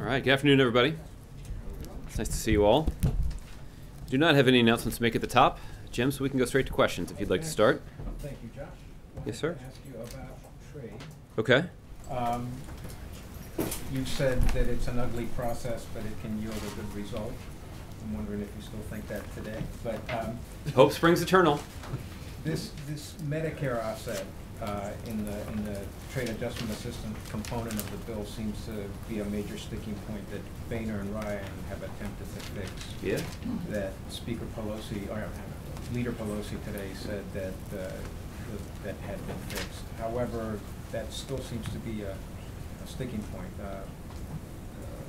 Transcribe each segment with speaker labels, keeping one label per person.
Speaker 1: All right, good afternoon, everybody. It's nice to see you all. Do not have any announcements to make at the top, Jim, so we can go straight to questions if you'd like to start.
Speaker 2: Thank you, Josh.
Speaker 1: Yes, sir.
Speaker 2: I ask you about trade.
Speaker 1: Okay.
Speaker 2: You said that it's an ugly process, but it can yield a good result. I'm wondering if you still think that today. But
Speaker 1: Hope springs eternal.
Speaker 2: this Medicare offset in the trade adjustment assistance component of the bill seems to be a major sticking point that Boehner and Ryan have attempted to fix.
Speaker 1: Yeah.
Speaker 2: That Speaker Pelosi, or Leader Pelosi today said that that had been fixed. However, that still seems to be a sticking point.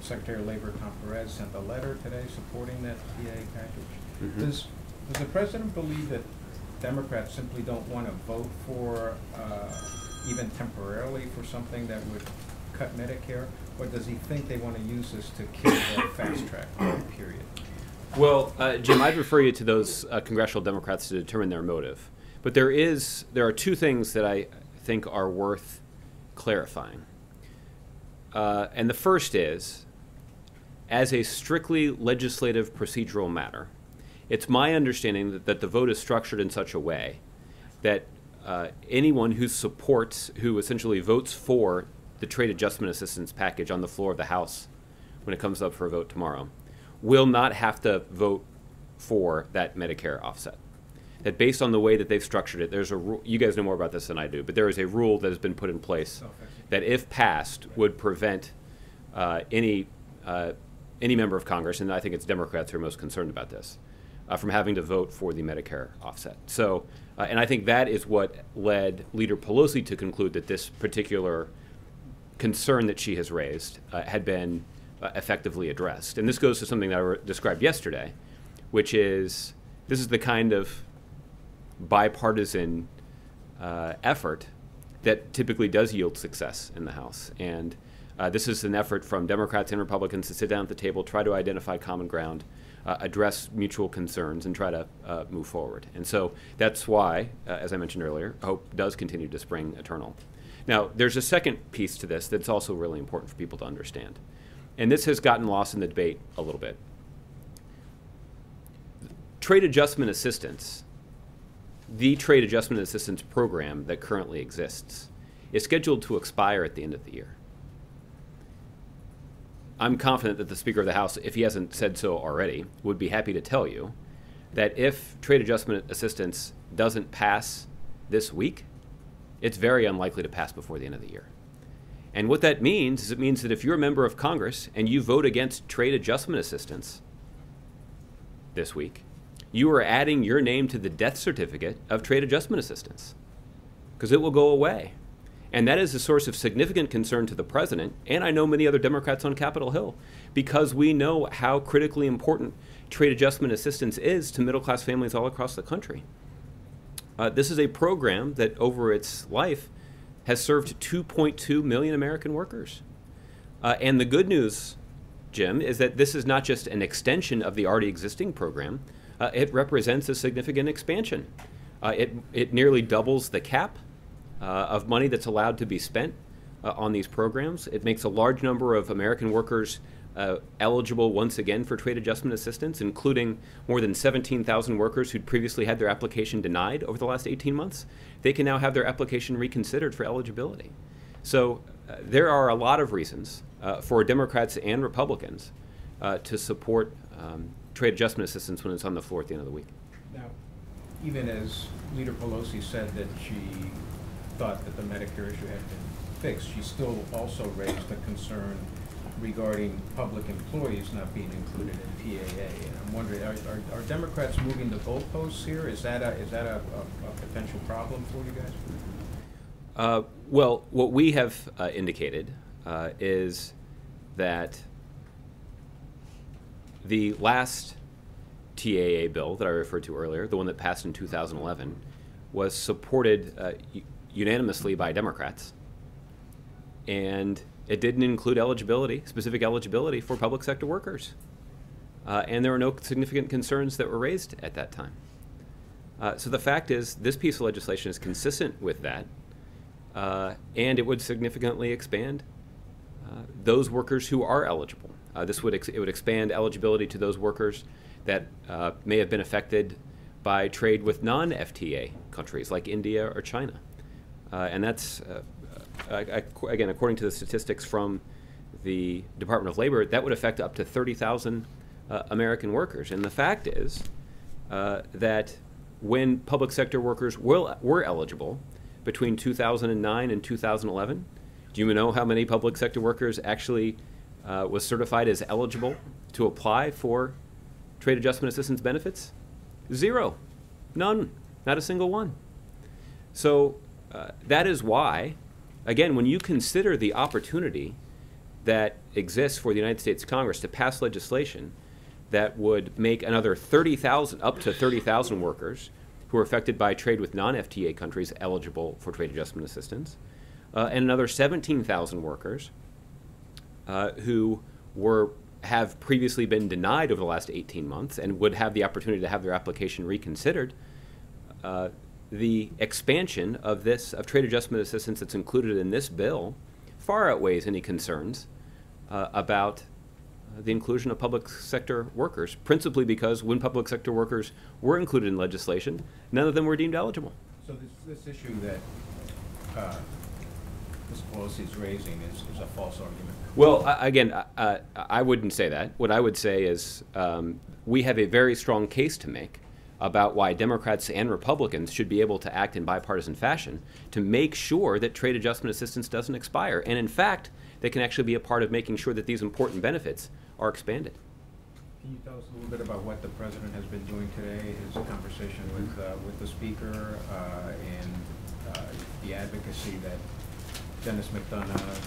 Speaker 2: Secretary of Labor Tom Perez sent a letter today supporting that PA package.
Speaker 1: Mm-hmm.
Speaker 2: Does the president believe that Democrats simply don't want to vote for, even temporarily, for something that would cut Medicare? Or does he think they want to use this to kill the fast track period?
Speaker 1: Well, Jim, I'd refer you to those congressional Democrats to determine their motive. But there are two things that I think are worth clarifying. And the first is, as a strictly legislative procedural matter, it's my understanding that the vote is structured in such a way that anyone who essentially votes for the trade adjustment assistance package on the floor of the House when it comes up for a vote tomorrow will not have to vote for that Medicare offset. That based on the way that they've structured it, there's a rule, you guys know more about this than I do, but there is a rule that has been put in place that if passed would prevent any member of Congress, and I think it's Democrats who are most concerned about this, from having to vote for the Medicare offset. So, and I think that is what led Leader Pelosi to conclude that this particular concern that she has raised had been effectively addressed. And this goes to something that I described yesterday, which is this is the kind of bipartisan effort that typically does yield success in the House. And this is an effort from Democrats and Republicans to sit down at the table, try to identify common ground, address mutual concerns, and try to move forward. And so that's why, as I mentioned earlier, hope does continue to spring eternal. Now, there's a second piece to this that's also really important for people to understand. And this has gotten lost in the debate a little bit. Trade adjustment assistance, the trade adjustment assistance program that currently exists, is scheduled to expire at the end of the year. I'm confident that the Speaker of the House, if he hasn't said so already, would be happy to tell you that if trade adjustment assistance doesn't pass this week, it's very unlikely to pass before the end of the year. And what that means is it means that if you're a member of Congress and you vote against trade adjustment assistance this week, you are adding your name to the death certificate of trade adjustment assistance, because it will go away. And that is a source of significant concern to the president, and I know many other Democrats on Capitol Hill, because we know how critically important trade adjustment assistance is to middle-class families all across the country. This is a program that over its life has served 2.2 million American workers. And the good news, Jim, is that this is not just an extension of the already existing program. It represents a significant expansion. It nearly doubles the cap of money that's allowed to be spent on these programs. It makes a large number of American workers eligible once again for trade adjustment assistance, including more than 17,000 workers who'd previously had their application denied over the last 18 months. They can now have their application reconsidered for eligibility. So there are a lot of reasons for Democrats and Republicans to support trade adjustment assistance when it's on the floor at the end of the week.
Speaker 2: Now, even as Leader Pelosi said that she thought that the Medicare issue had been fixed, she still also raised a concern regarding public employees not being included in PAA. And I'm wondering, are Democrats moving the goalposts here? Is that a potential problem for you guys?
Speaker 1: Well, what we have indicated is that the last TAA bill that I referred to earlier, the one that passed in 2011, was supported unanimously by Democrats, and it didn't include specific eligibility for public sector workers. And there were no significant concerns that were raised at that time. So the fact is, this piece of legislation is consistent with that, and it would significantly expand those workers who are eligible. It would expand eligibility to those workers that may have been affected by trade with non-FTA countries like India or China. And that's, again, according to the statistics from the Department of Labor, that would affect up to 30,000 American workers. And the fact is that when public sector workers were eligible between 2009 and 2011, do you know how many public sector workers actually was certified as eligible to apply for trade adjustment assistance benefits? 0. None. Not a single one. So that is why, again, when you consider the opportunity that exists for the United States Congress to pass legislation that would make another 30,000, up to 30,000 workers who are affected by trade with non-FTA countries eligible for trade adjustment assistance, and another 17,000 workers who have previously been denied over the last 18 months and would have the opportunity to have their application reconsidered, the expansion of trade adjustment assistance that's included in this bill far outweighs any concerns about the inclusion of public sector workers, principally because when public sector workers were included in legislation, none of them were deemed eligible.
Speaker 2: So this issue that Ms. Pelosi is raising is a false argument?
Speaker 1: Well, again, I wouldn't say that. What I would say is we have a very strong case to make about why Democrats and Republicans should be able to act in bipartisan fashion to make sure that trade adjustment assistance doesn't expire. And in fact, they can actually be a part of making sure that these important benefits are expanded.
Speaker 2: Can you tell us a little bit about what the President has been doing today, his conversation with the Speaker, and the advocacy that Dennis McDonough,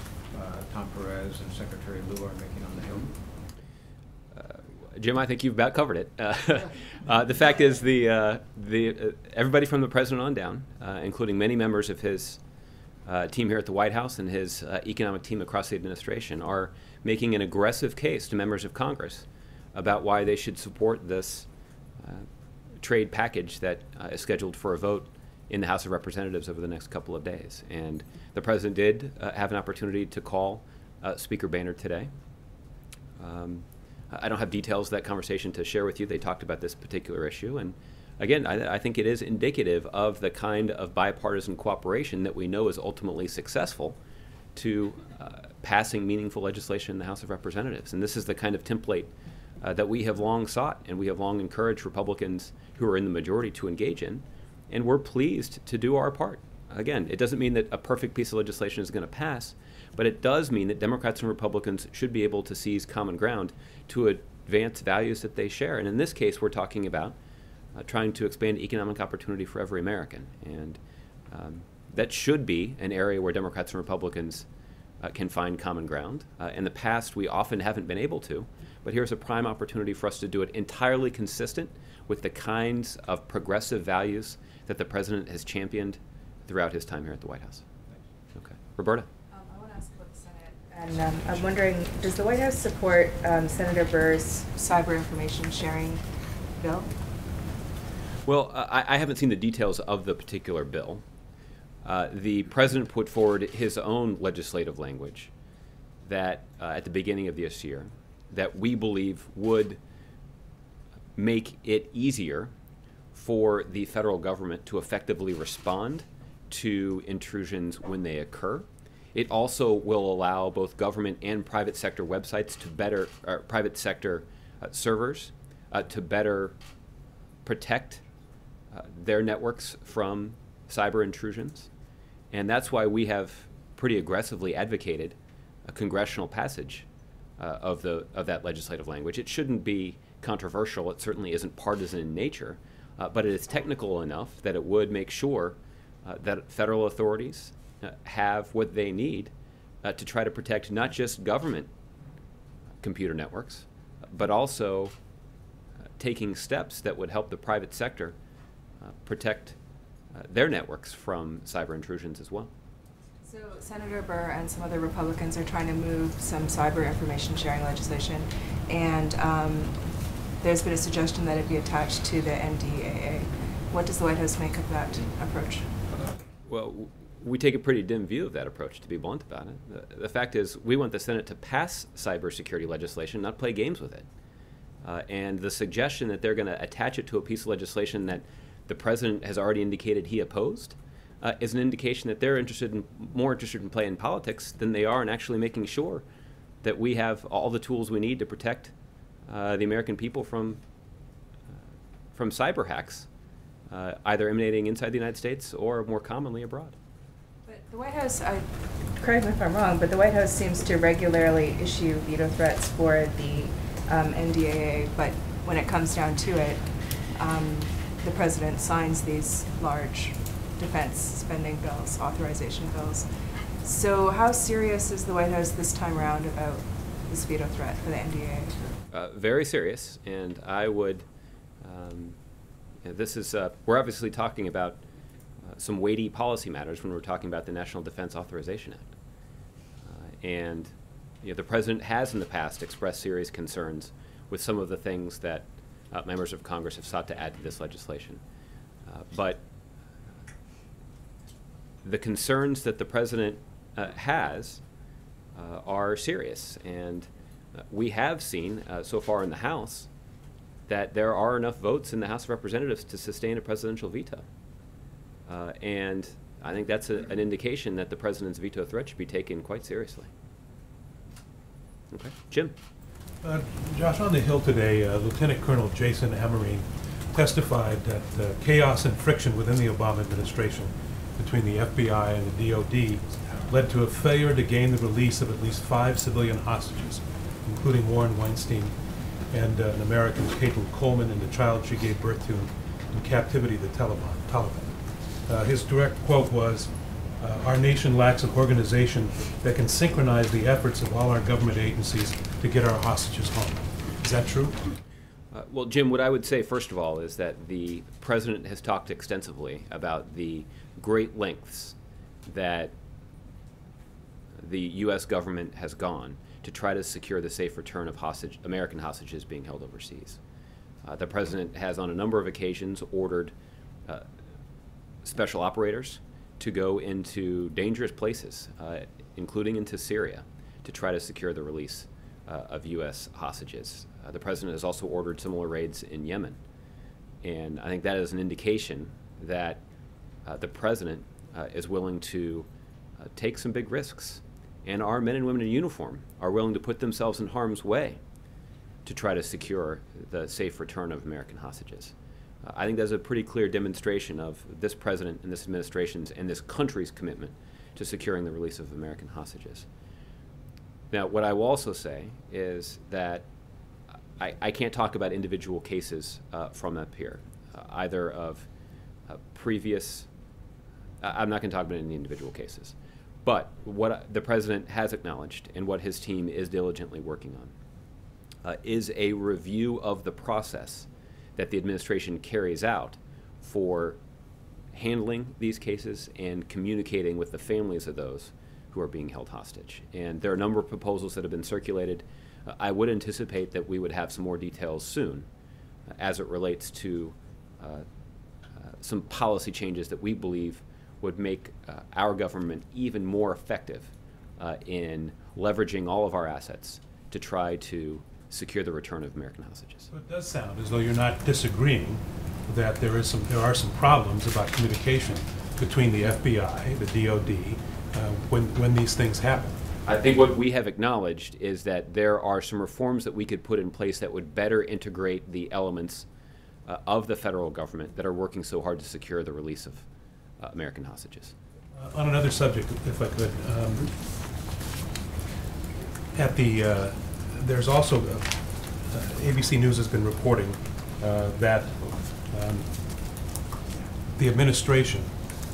Speaker 2: Tom Perez, and Secretary Lew are making on the Hill?
Speaker 1: Jim, I think you've about covered it. The fact is, everybody from the President on down, including many members of his team here at the White House and his economic team across the administration, are making an aggressive case to members of Congress about why they should support this trade package that is scheduled for a vote in the House of Representatives over the next couple of days. And the President did have an opportunity to call Speaker Boehner today. I don't have details of that conversation to share with you. They talked about this particular issue. And again, I think it is indicative of the kind of bipartisan cooperation that we know is ultimately successful to passing meaningful legislation in the House of Representatives. And this is the kind of template that we have long sought and we have long encouraged Republicans who are in the majority to engage in. And we're pleased to do our part. Again, it doesn't mean that a perfect piece of legislation is going to pass, but it does mean that Democrats and Republicans should be able to seize common ground to advance values that they share. And in this case, we're talking about trying to expand economic opportunity for every American. And that should be an area where Democrats and Republicans can find common ground. In the past, we often haven't been able to, but here's a prime opportunity for us to do it entirely consistent with the kinds of progressive values that the President has championed throughout his time here at the White House. Okay. Roberta?
Speaker 3: I want to ask about the Senate, and I'm wondering, does the White House support Senator Burr's cyber information sharing bill?
Speaker 1: Well, I haven't seen the details of the particular bill. The President put forward his own legislative language that at the beginning of this year that we believe would make it easier for the federal government to effectively respond to intrusions when they occur. It also will allow both government and private sector websites to better, private sector servers to better protect their networks from cyber intrusions. And that's why we have pretty aggressively advocated a congressional passage of that legislative language. It shouldn't be controversial. It certainly isn't partisan in nature, but it is technical enough that it would make sure that federal authorities have what they need to try to protect not just government computer networks, but also taking steps that would help the private sector protect their networks from cyber intrusions as well.
Speaker 3: So Senator Burr and some other Republicans are trying to move some cyber information sharing legislation, and there's been a suggestion that it be attached to the NDAA. What does the White House make of that approach?
Speaker 1: Well, We take a pretty dim view of that approach, to be blunt about it. The fact is, we want the Senate to pass cybersecurity legislation, not play games with it. And the suggestion that they're going to attach it to a piece of legislation that the president has already indicated he opposed is an indication that they're more interested in playing politics than they are in actually making sure that we have all the tools we need to protect the American people from cyber hacks, either emanating inside the United States or more commonly abroad.
Speaker 3: But the White House, correct me if I'm wrong, but the White House seems to regularly issue veto threats for the NDAA, but when it comes down to it, the president signs these large defense spending bills, authorization bills. So how serious is the White House this time around about this veto threat for the NDAA?
Speaker 1: Very serious, and I would, this is, we're obviously talking about some weighty policy matters when we're talking about the National Defense Authorization Act. And the president has in the past expressed serious concerns with some of the things that members of Congress have sought to add to this legislation. But the concerns that the president has are serious, and we have seen so far in the House that there are enough votes in the House of Representatives to sustain a presidential veto. And I think that's an indication that the president's veto threat should be taken quite seriously. Okay, Jim.
Speaker 4: Josh, on the Hill today, Lieutenant Colonel Jason Amarine testified that chaos and friction within the Obama administration between the FBI and the DOD led to a failure to gain the release of at least 5 civilian hostages, including Warren Weinstein and an American, Caitlin Coleman, and the child she gave birth to in captivity, the Taliban. His direct quote was, "Our nation lacks an organization that can synchronize the efforts of all our government agencies to get our hostages home." Is that true?
Speaker 1: Well, Jim, what I would say, first of all, is that the president has talked extensively about the great lengths that the U.S. government has gone to try to secure the safe return of American hostages being held overseas. The president has, on a number of occasions, ordered special operators to go into dangerous places, including into Syria, to try to secure the release of U.S. hostages. The president has also ordered similar raids in Yemen. And I think that is an indication that the president is willing to take some big risks. And our men and women in uniform are willing to put themselves in harm's way to try to secure the safe return of American hostages. I think that's a pretty clear demonstration of this president and this administration's and this country's commitment to securing the release of American hostages. Now, what I will also say is that I can't talk about individual cases from up here, either of previous, I'm not going to talk about any individual cases, but what the president has acknowledged and what his team is diligently working on is a review of the process that the administration carries out for handling these cases and communicating with the families of those who are being held hostage. And there are a number of proposals that have been circulated. I would anticipate that we would have some more details soon as it relates to some policy changes that we believe would make our government even more effective in leveraging all of our assets to try to secure the return of American hostages.
Speaker 4: So it does sound as though you're not disagreeing that there are some problems about communication between the FBI, the DOD, when these things happen.
Speaker 1: I think what we have acknowledged is that there are some reforms that we could put in place that would better integrate the elements of the federal government that are working so hard to secure the release of American hostages.
Speaker 4: On another subject, if I could, there's also, ABC News has been reporting that the administration,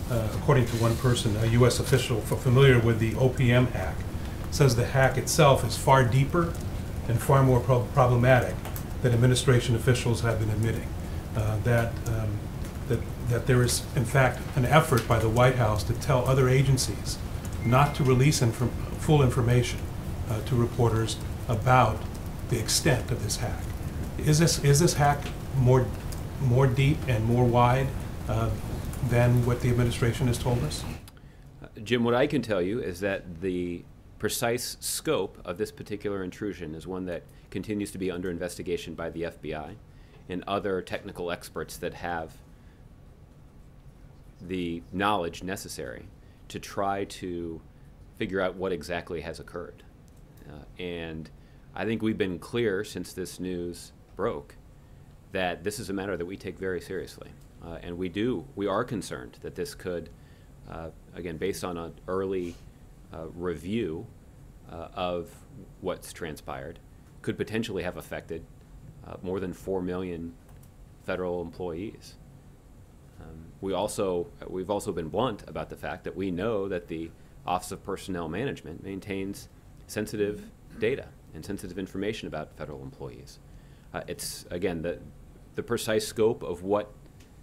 Speaker 4: according to one person, a U.S. official familiar with the OPM hack, says the hack itself is far deeper and far more problematic than administration officials have been admitting. That there is, in fact, an effort by the White House to tell other agencies not to release full information to reporters about the extent of this hack. Is this hack more deep and more wide than what the administration has told us?
Speaker 1: Jim, what I can tell you is that the precise scope of this particular intrusion is one that continues to be under investigation by the FBI and other technical experts that have the knowledge necessary to try to figure out what exactly has occurred. And I think we've been clear since this news broke that this is a matter that we take very seriously. And we are concerned that this could, again, based on an early review of what's transpired, could potentially have affected more than 4 million federal employees. We've also been blunt about the fact that we know that the Office of Personnel Management maintains sensitive data and sensitive information about federal employees. It's, again, the precise scope of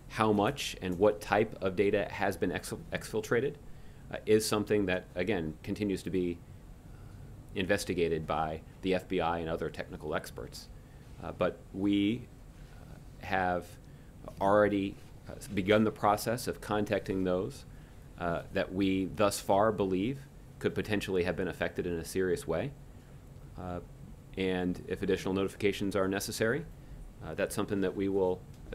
Speaker 1: how much and what type of data has been exfiltrated is something that, again, continues to be investigated by the FBI and other technical experts. But we have already begun the process of contacting those that we thus far believe could potentially have been affected in a serious way. And if additional notifications are necessary, that's something that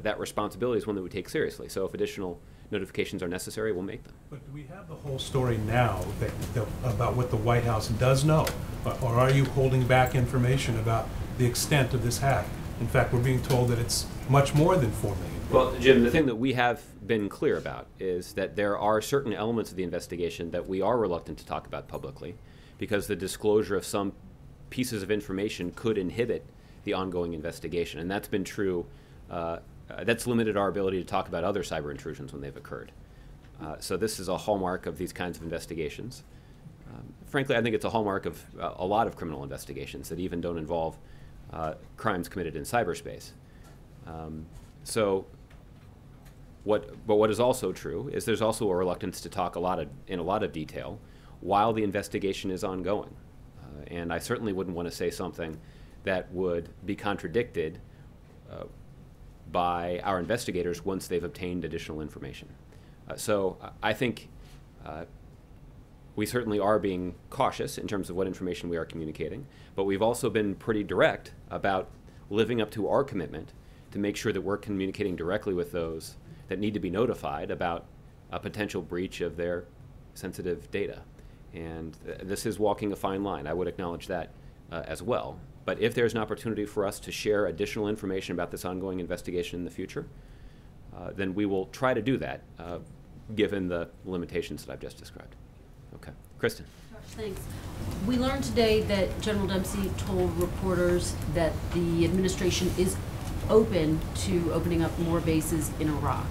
Speaker 1: that responsibility is one that we take seriously. So if additional notifications are necessary, we'll make them.
Speaker 4: But do we have the whole story now about what the White House does know? Or are you holding back information about the extent of this hack? In fact, we're being told that it's much more than 4 million.
Speaker 1: Well, Jim, the thing that we have been clear about is that there are certain elements of the investigation that we are reluctant to talk about publicly because the disclosure of some pieces of information could inhibit the ongoing investigation. And that's been true. That's limited our ability to talk about other cyber intrusions when they've occurred. So this is a hallmark of these kinds of investigations. Frankly, I think it's a hallmark of a lot of criminal investigations that even don't involve crimes committed in cyberspace. But what is also true is there's also a reluctance to talk in a lot of detail while the investigation is ongoing. And I certainly wouldn't want to say something that would be contradicted by our investigators once they've obtained additional information. So I think we certainly are being cautious in terms of what information we are communicating, but we've also been pretty direct about living up to our commitment to make sure that we're communicating directly with those that need to be notified about a potential breach of their sensitive data. And this is walking a fine line. I would acknowledge that as well. But if there's an opportunity for us to share additional information about this ongoing investigation in the future, then we will try to do that, given the limitations that I've just described. Okay. Kristen.
Speaker 5: Thanks. We learned today that General Dempsey told reporters that the administration is open to opening up more bases in Iraq.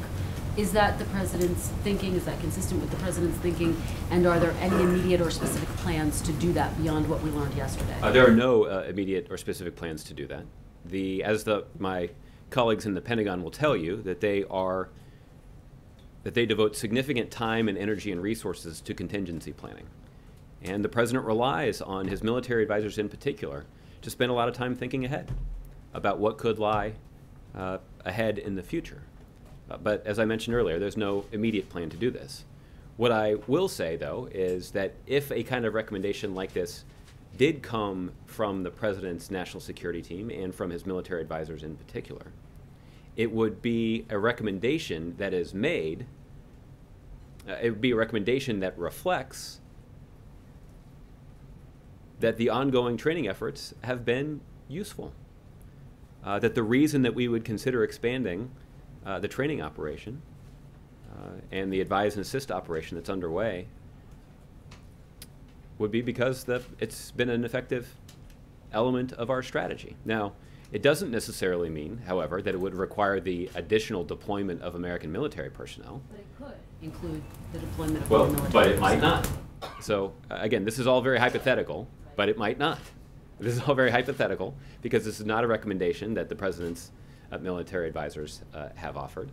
Speaker 5: Is that the president's thinking? Is that consistent with the president's thinking? And are there any immediate or specific plans to do that beyond what we learned yesterday?
Speaker 1: There are no immediate or specific plans to do that. My colleagues in the Pentagon will tell you that they devote significant time and energy and resources to contingency planning. And the president relies on his military advisors in particular to spend a lot of time thinking ahead about what could lie ahead in the future. But as I mentioned earlier, there's no immediate plan to do this. What I will say, though, is that if a kind of recommendation like this did come from the president's national security team and from his military advisors in particular, it would be a recommendation that is made, it would be a recommendation that reflects that the ongoing training efforts have been useful. That the reason that we would consider expanding the training operation and the advise and assist operation that's underway would be because it's been an effective element of our strategy. Now, it doesn't necessarily mean, however, that it would require the additional deployment of American military personnel.
Speaker 5: But it could include the deployment of more military
Speaker 1: but it might not. So, again, this is all very hypothetical, but it might not. This is all very hypothetical because this is not a recommendation that the president's military advisors have offered,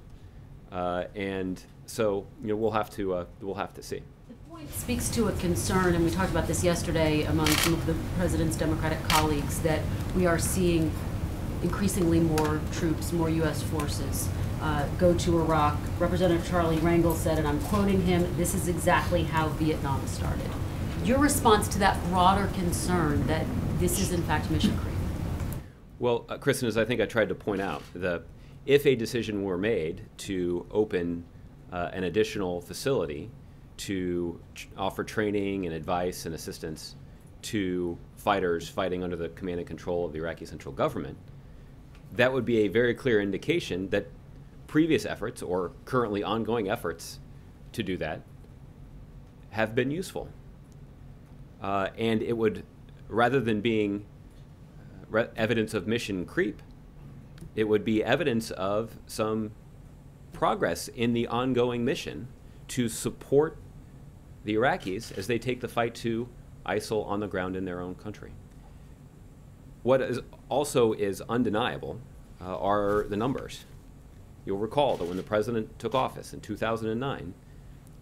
Speaker 1: and so we'll have to see.
Speaker 5: The point speaks to a concern, and we talked about this yesterday among some of the president's Democratic colleagues, that we are seeing increasingly more troops, more U.S. forces go to Iraq. Representative Charlie Rangel said, and I'm quoting him, "This is exactly how Vietnam started." Your response to that broader concern that this is in fact mission creep?
Speaker 1: Well, Kristen, as I think I tried to point out, if a decision were made to open an additional facility to offer training and advice and assistance to fighters fighting under the command and control of the Iraqi central government, that would be a very clear indication that previous efforts or currently ongoing efforts to do that have been useful. And it would, rather than being evidence of mission creep, it would be evidence of some progress in the ongoing mission to support the Iraqis as they take the fight to ISIL on the ground in their own country. What is also is undeniable are the numbers. You'll recall that when the president took office in 2009,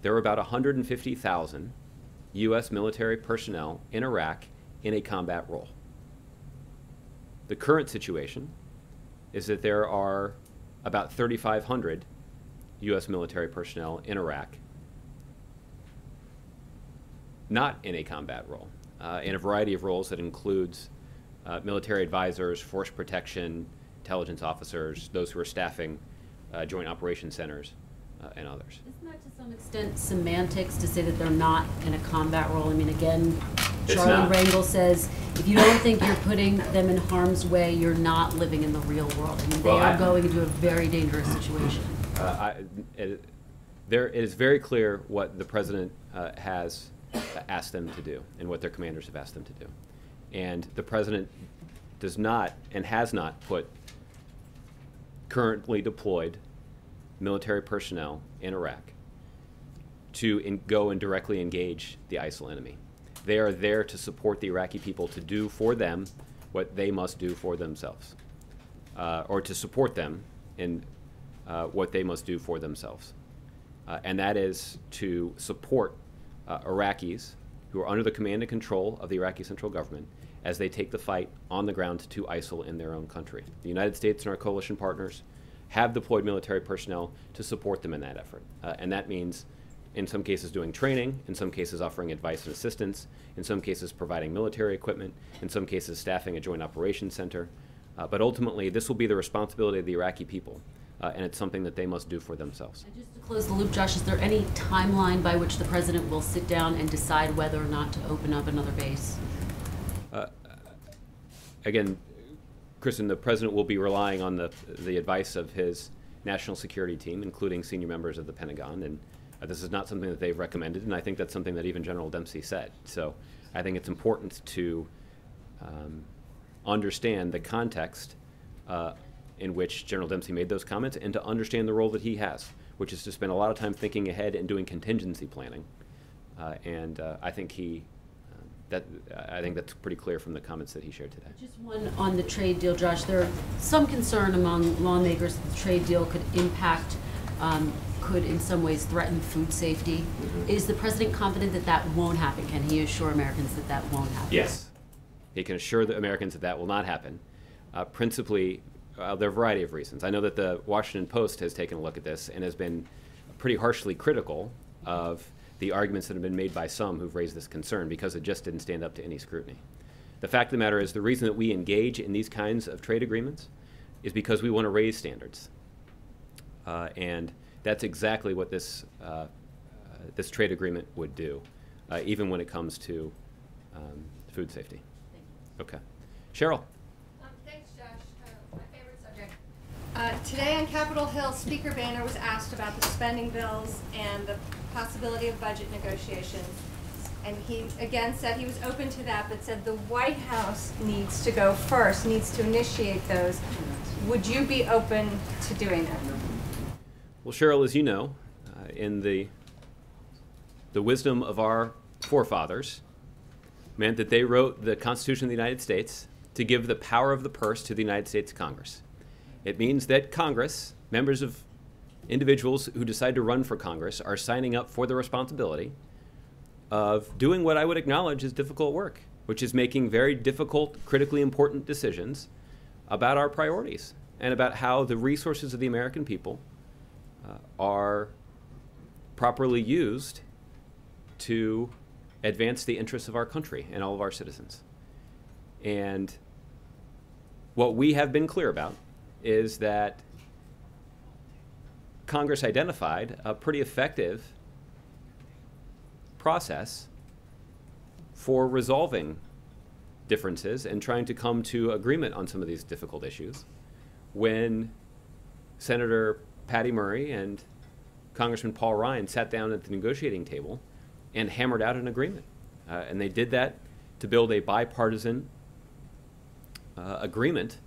Speaker 1: there were about 150,000 U.S. military personnel in Iraq in a combat role. The current situation is that there are about 3,500 U.S. military personnel in Iraq not in a combat role, in a variety of roles that includes military advisors, force protection, intelligence officers, those who are staffing joint operations centers, and others.
Speaker 5: Isn't that to some extent semantics to say that they're not in a combat role? I mean, again,
Speaker 1: It's
Speaker 5: Charlie
Speaker 1: not.
Speaker 5: Rangel says, if you don't think you're putting them in harm's way, you're not living in the real world. I mean, they
Speaker 1: Well,
Speaker 5: are going into a very dangerous situation.
Speaker 1: It is very clear what the president has asked them to do and what their commanders have asked them to do. And the president does not and has not put currently deployed military personnel in Iraq to go and directly engage the ISIL enemy. They are there to support the Iraqi people to do for them what they must do for themselves, or to support them in what they must do for themselves. And that is to support Iraqis who are under the command and control of the Iraqi central government as they take the fight on the ground to ISIL in their own country. The United States and our coalition partners have deployed military personnel to support them in that effort. And that means in some cases doing training, in some cases offering advice and assistance, in some cases providing military equipment, in some cases staffing a joint operations center. But ultimately, this will be the responsibility of the Iraqi people, and it's something that they must do for themselves.
Speaker 5: And just to close the loop, Josh, is there any timeline by which the president will sit down and decide whether or not to open up another base?
Speaker 1: Again, Kristen, the president will be relying on the advice of his national security team, including senior members of the Pentagon, and this is not something that they've recommended, and I think that's something that even General Dempsey said. So I think it's important to understand the context in which General Dempsey made those comments and to understand the role that he has, which is to spend a lot of time thinking ahead and doing contingency planning. I think that's pretty clear from the comments that he shared today.
Speaker 5: Just one on the trade deal, Josh. There are some concern among lawmakers that the trade deal could impact, could in some ways threaten food safety. Is the president confident that that won't happen? Can he assure Americans that that won't happen?
Speaker 1: Yes. He can assure the Americans that that will not happen. Principally, there are a variety of reasons. I know that the Washington Post has taken a look at this and has been pretty harshly critical of the arguments that have been made by some who've raised this concern because it just didn't stand up to any scrutiny. The fact of the matter is the reason that we engage in these kinds of trade agreements is because we want to raise standards. And that's exactly what this trade agreement would do, even when it comes to food safety. Okay. Cheryl.
Speaker 6: Thanks, Josh. My favorite subject. Today on Capitol Hill, Speaker Boehner was asked about the spending bills and the possibility of budget negotiations. And he again said he was open to that, but said the White House needs to go first, needs to initiate those. Would you be open to doing that?
Speaker 1: Well, Cheryl, as you know, in the wisdom of our forefathers, meant that they wrote the Constitution of the United States to give the power of the purse to the United States Congress. It means that Congress, members of individuals who decide to run for Congress, are signing up for the responsibility of doing what I would acknowledge is difficult work, which is making very difficult, critically important decisions about our priorities and about how the resources of the American people are properly used to advance the interests of our country and all of our citizens. And what we have been clear about is that Congress identified a pretty effective process for resolving differences and trying to come to agreement on some of these difficult issues when Senator Patty Murray and Congressman Paul Ryan sat down at the negotiating table and hammered out an agreement. And they did that to build a bipartisan agreement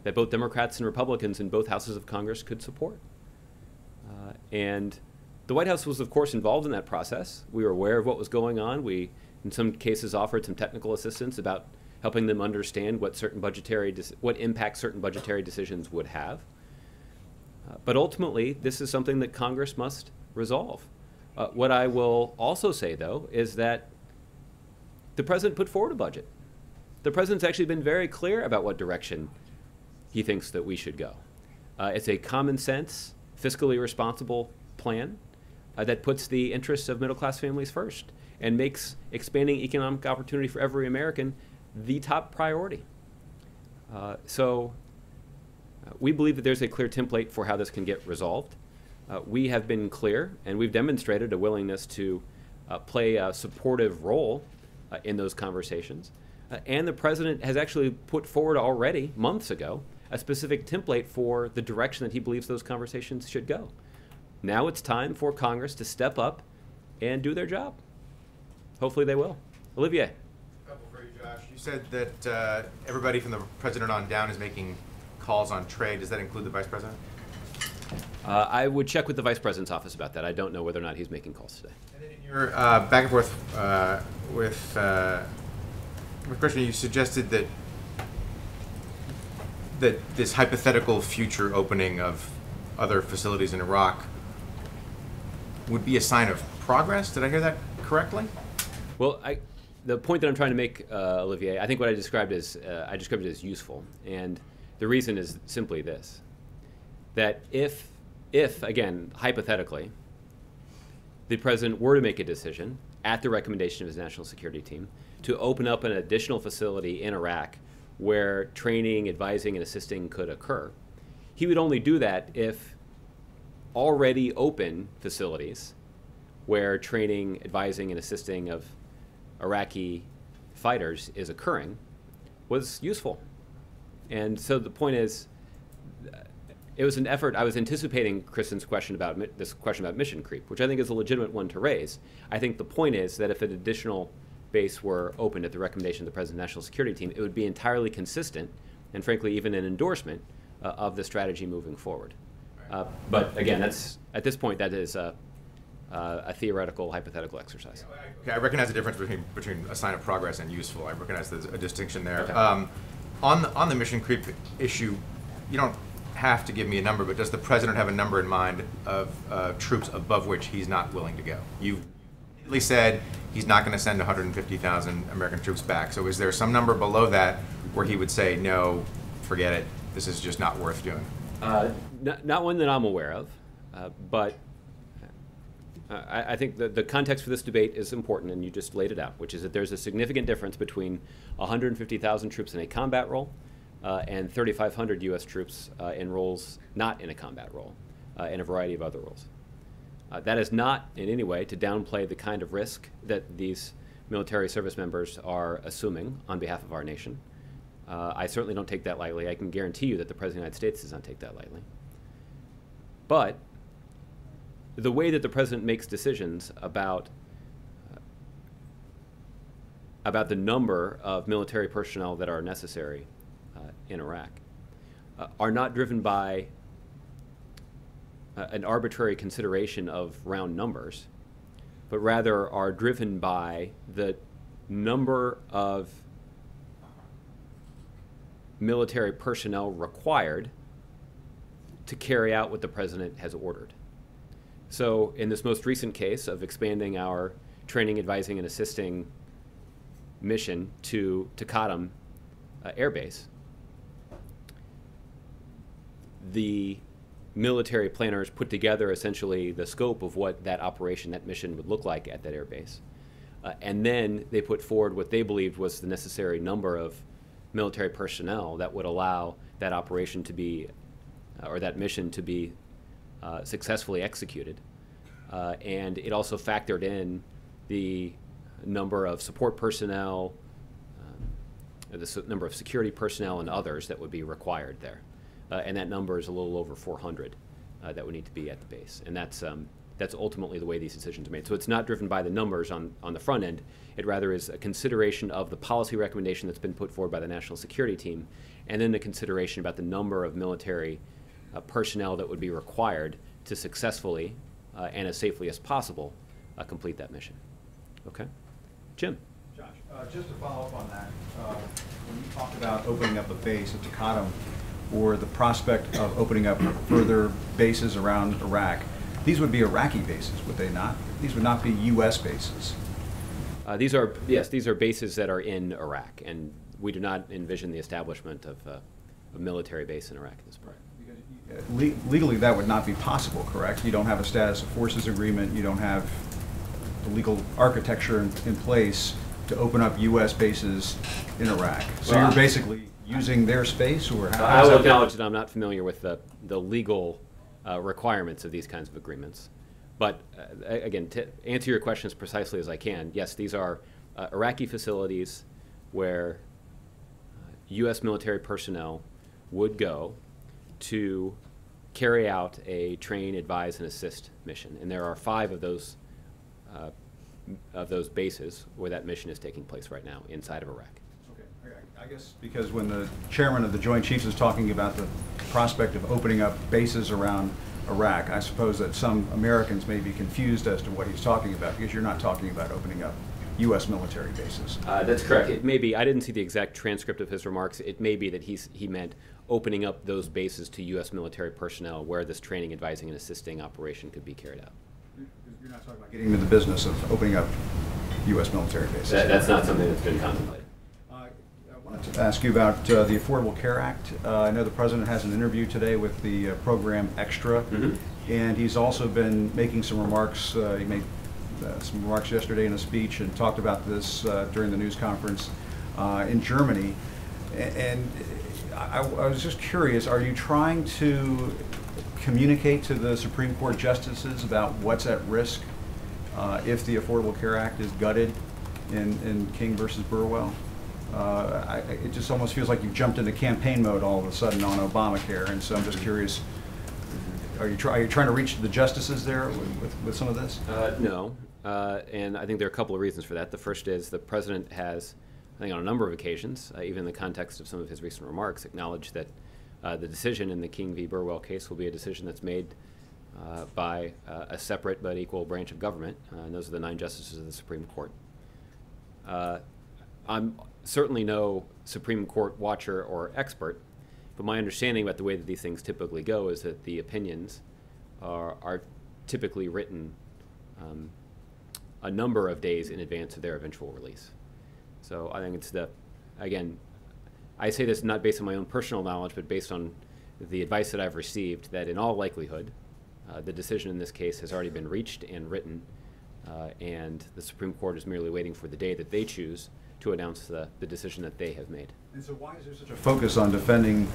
Speaker 1: that both Democrats and Republicans in both houses of Congress could support. And the White House was, of course, involved in that process. We were aware of what was going on. We, in some cases, offered some technical assistance about helping them understand what what impact certain budgetary decisions would have. But ultimately, this is something that Congress must resolve. What I will also say, though, is that the president put forward a budget. The president's actually been very clear about what direction he thinks that we should go. It's a common sense, fiscally responsible plan that puts the interests of middle-class families first and makes expanding economic opportunity for every American the top priority. We believe that there's a clear template for how this can get resolved. We have been clear, and we've demonstrated a willingness to play a supportive role in those conversations. And the president has actually put forward already, months ago, a specific template for the direction that he believes those conversations should go. Now it's time for Congress to step up and do their job. Hopefully they will. Olivier.
Speaker 7: Couple for you, Josh. You said that everybody from the president on down is making calls on trade. Does that include the vice president?
Speaker 1: I would check with the vice president's office about that. I don't know whether or not he's making calls today.
Speaker 7: And then in your back and forth with Christian, you suggested that this hypothetical future opening of other facilities in Iraq would be a sign of progress. Did I hear that correctly?
Speaker 1: Well, the point that I'm trying to make, Olivier, I think what I described it as useful. And the reason is simply this, that if again, hypothetically, the president were to make a decision at the recommendation of his national security team to open up an additional facility in Iraq where training, advising, and assisting could occur, he would only do that if already open facilities where training, advising, and assisting of Iraqi fighters is occurring was useful. And so the point is, it was an effort. I was anticipating Kristen's question about mission creep, which I think is a legitimate one to raise. I think the point is that if an additional base were opened at the recommendation of the President's National Security Team, it would be entirely consistent and, frankly, even an endorsement of the strategy moving forward. But again, at this point, that is a theoretical, hypothetical exercise.
Speaker 7: Okay, I recognize the difference between a sign of progress and useful. I recognize there's a distinction there.
Speaker 1: Okay.
Speaker 7: On the mission creep issue, you don't have to give me a number, but does the president have a number in mind of troops above which he's not willing to go? You've repeatedly said he's not going to send 150,000 American troops back. So is there some number below that where he would say, no, forget it, this is just not worth doing?
Speaker 1: Not one that I'm aware of, but I think the context for this debate is important, and you just laid it out, which is that there's a significant difference between 150,000 troops in a combat role and 3,500 U.S. troops in roles not in a combat role, and a variety of other roles. That is not in any way to downplay the kind of risk that these military service members are assuming on behalf of our nation. I certainly don't take that lightly. I can guarantee you that the President of the United States does not take that lightly. But the way that the President makes decisions about the number of military personnel that are necessary in Iraq are not driven by an arbitrary consideration of round numbers, but rather are driven by the number of military personnel required to carry out what the President has ordered. So in this most recent case of expanding our training, advising, and assisting mission to Qadim Air Base, the military planners put together essentially the scope of what that operation, that mission would look like at that air base. And then they put forward what they believed was the necessary number of military personnel that would allow that operation to be, or that mission to be successfully executed. And it also factored in the number of support personnel, the number of security personnel and others that would be required there. And that number is a little over 400 that would need to be at the base. And that's ultimately the way these decisions are made. So it's not driven by the numbers on the front end. It rather is a consideration of the policy recommendation that's been put forward by the National Security Team, and then the consideration about the number of military personnel that would be required to successfully and as safely as possible complete that mission. Okay? Jim?
Speaker 8: Josh, just to follow up on that, when you talked about opening up a base at Taqadum or the prospect of opening up further bases around Iraq, these would be Iraqi bases, would they not? These would not be U.S. bases.
Speaker 1: These are bases that are in Iraq, and we do not envision the establishment of a military base in Iraq at this point.
Speaker 8: Legally, that would not be possible, correct? You don't have a status of forces agreement. You don't have the legal architecture in place to open up U.S. bases in Iraq. So you're basically using their space, or how?
Speaker 1: I will acknowledge that I'm not familiar with the legal requirements of these kinds of agreements. But again, to answer your question as precisely as I can, yes, these are Iraqi facilities where U.S. military personnel would go to carry out a train, advise, and assist mission. And there are 5 of those bases where that mission is taking place right now inside of Iraq.
Speaker 8: Okay. I guess because when the chairman of the Joint Chiefs is talking about the prospect of opening up bases around Iraq, I suppose that some Americans may be confused as to what he's talking about, because you're not talking about opening up U.S. military bases.
Speaker 1: That's correct. It may be, I didn't see the exact transcript of his remarks. It may be that he meant opening up those bases to U.S. military personnel where this training, advising, and assisting operation could be carried out.
Speaker 8: You're not talking about getting into the business of opening up U.S. military bases.
Speaker 1: That's not something that's been contemplated.
Speaker 8: I wanted to ask you about the Affordable Care Act. I know the President has an interview today with the program Extra, and he's also been making some remarks. He made some remarks yesterday in a speech and talked about this during the news conference in Germany. And I was just curious, are you trying to communicate to the Supreme Court justices about what's at risk if the Affordable Care Act is gutted in King versus Burwell? It just almost feels like you've jumped into campaign mode all of a sudden on Obamacare, and so I'm just curious, are you trying to reach the justices there with some of this?
Speaker 1: No, and I think there are a couple of reasons for that. The first is the President has, I think on a number of occasions, even in the context of some of his recent remarks, acknowledged that the decision in the King v. Burwell case will be a decision that's made by a separate but equal branch of government, and those are the 9 justices of the Supreme Court. I'm certainly no Supreme Court watcher or expert, but my understanding about the way that these things typically go is that the opinions are typically written a number of days in advance of their eventual release. So I think it's again, I say this not based on my own personal knowledge, but based on the advice that I've received, that in all likelihood, the decision in this case has already been reached and written, and the Supreme Court is merely waiting for the day that they choose to announce the decision that they have made.
Speaker 8: And so why is there such a focus on defending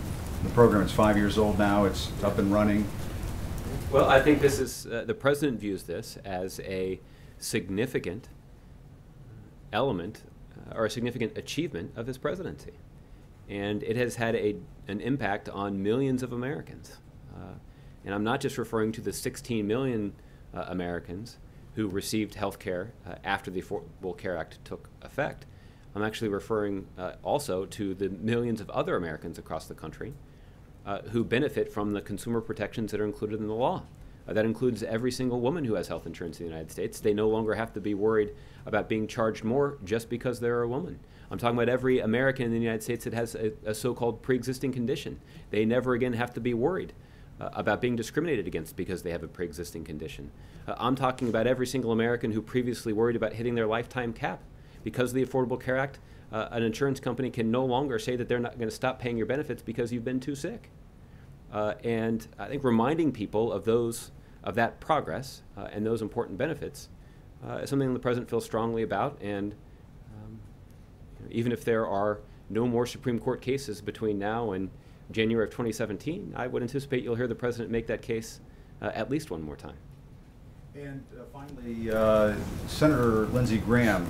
Speaker 8: the program? It's 5 years old now, it's up and running.
Speaker 1: Well, I think this is, the President views this as a significant element or a significant achievement of his presidency. And it has had an impact on millions of Americans. And I'm not just referring to the 16 million Americans who received health care after the Affordable Care Act took effect. I'm actually referring also to the millions of other Americans across the country who benefit from the consumer protections that are included in the law. That includes every single woman who has health insurance in the United States. They no longer have to be worried about being charged more just because they're a woman. I'm talking about every American in the United States that has a so-called pre-existing condition. They never again have to be worried about being discriminated against because they have a pre-existing condition. I'm talking about every single American who previously worried about hitting their lifetime cap. Because of the Affordable Care Act, an insurance company can no longer say that they're not going to stop paying your benefits because you've been too sick. and I think reminding people of that progress and those important benefits is something the President feels strongly about. And even if there are no more Supreme Court cases between now and January of 2017, I would anticipate you'll hear the President make that case at least one more time.
Speaker 8: And finally, Senator Lindsey Graham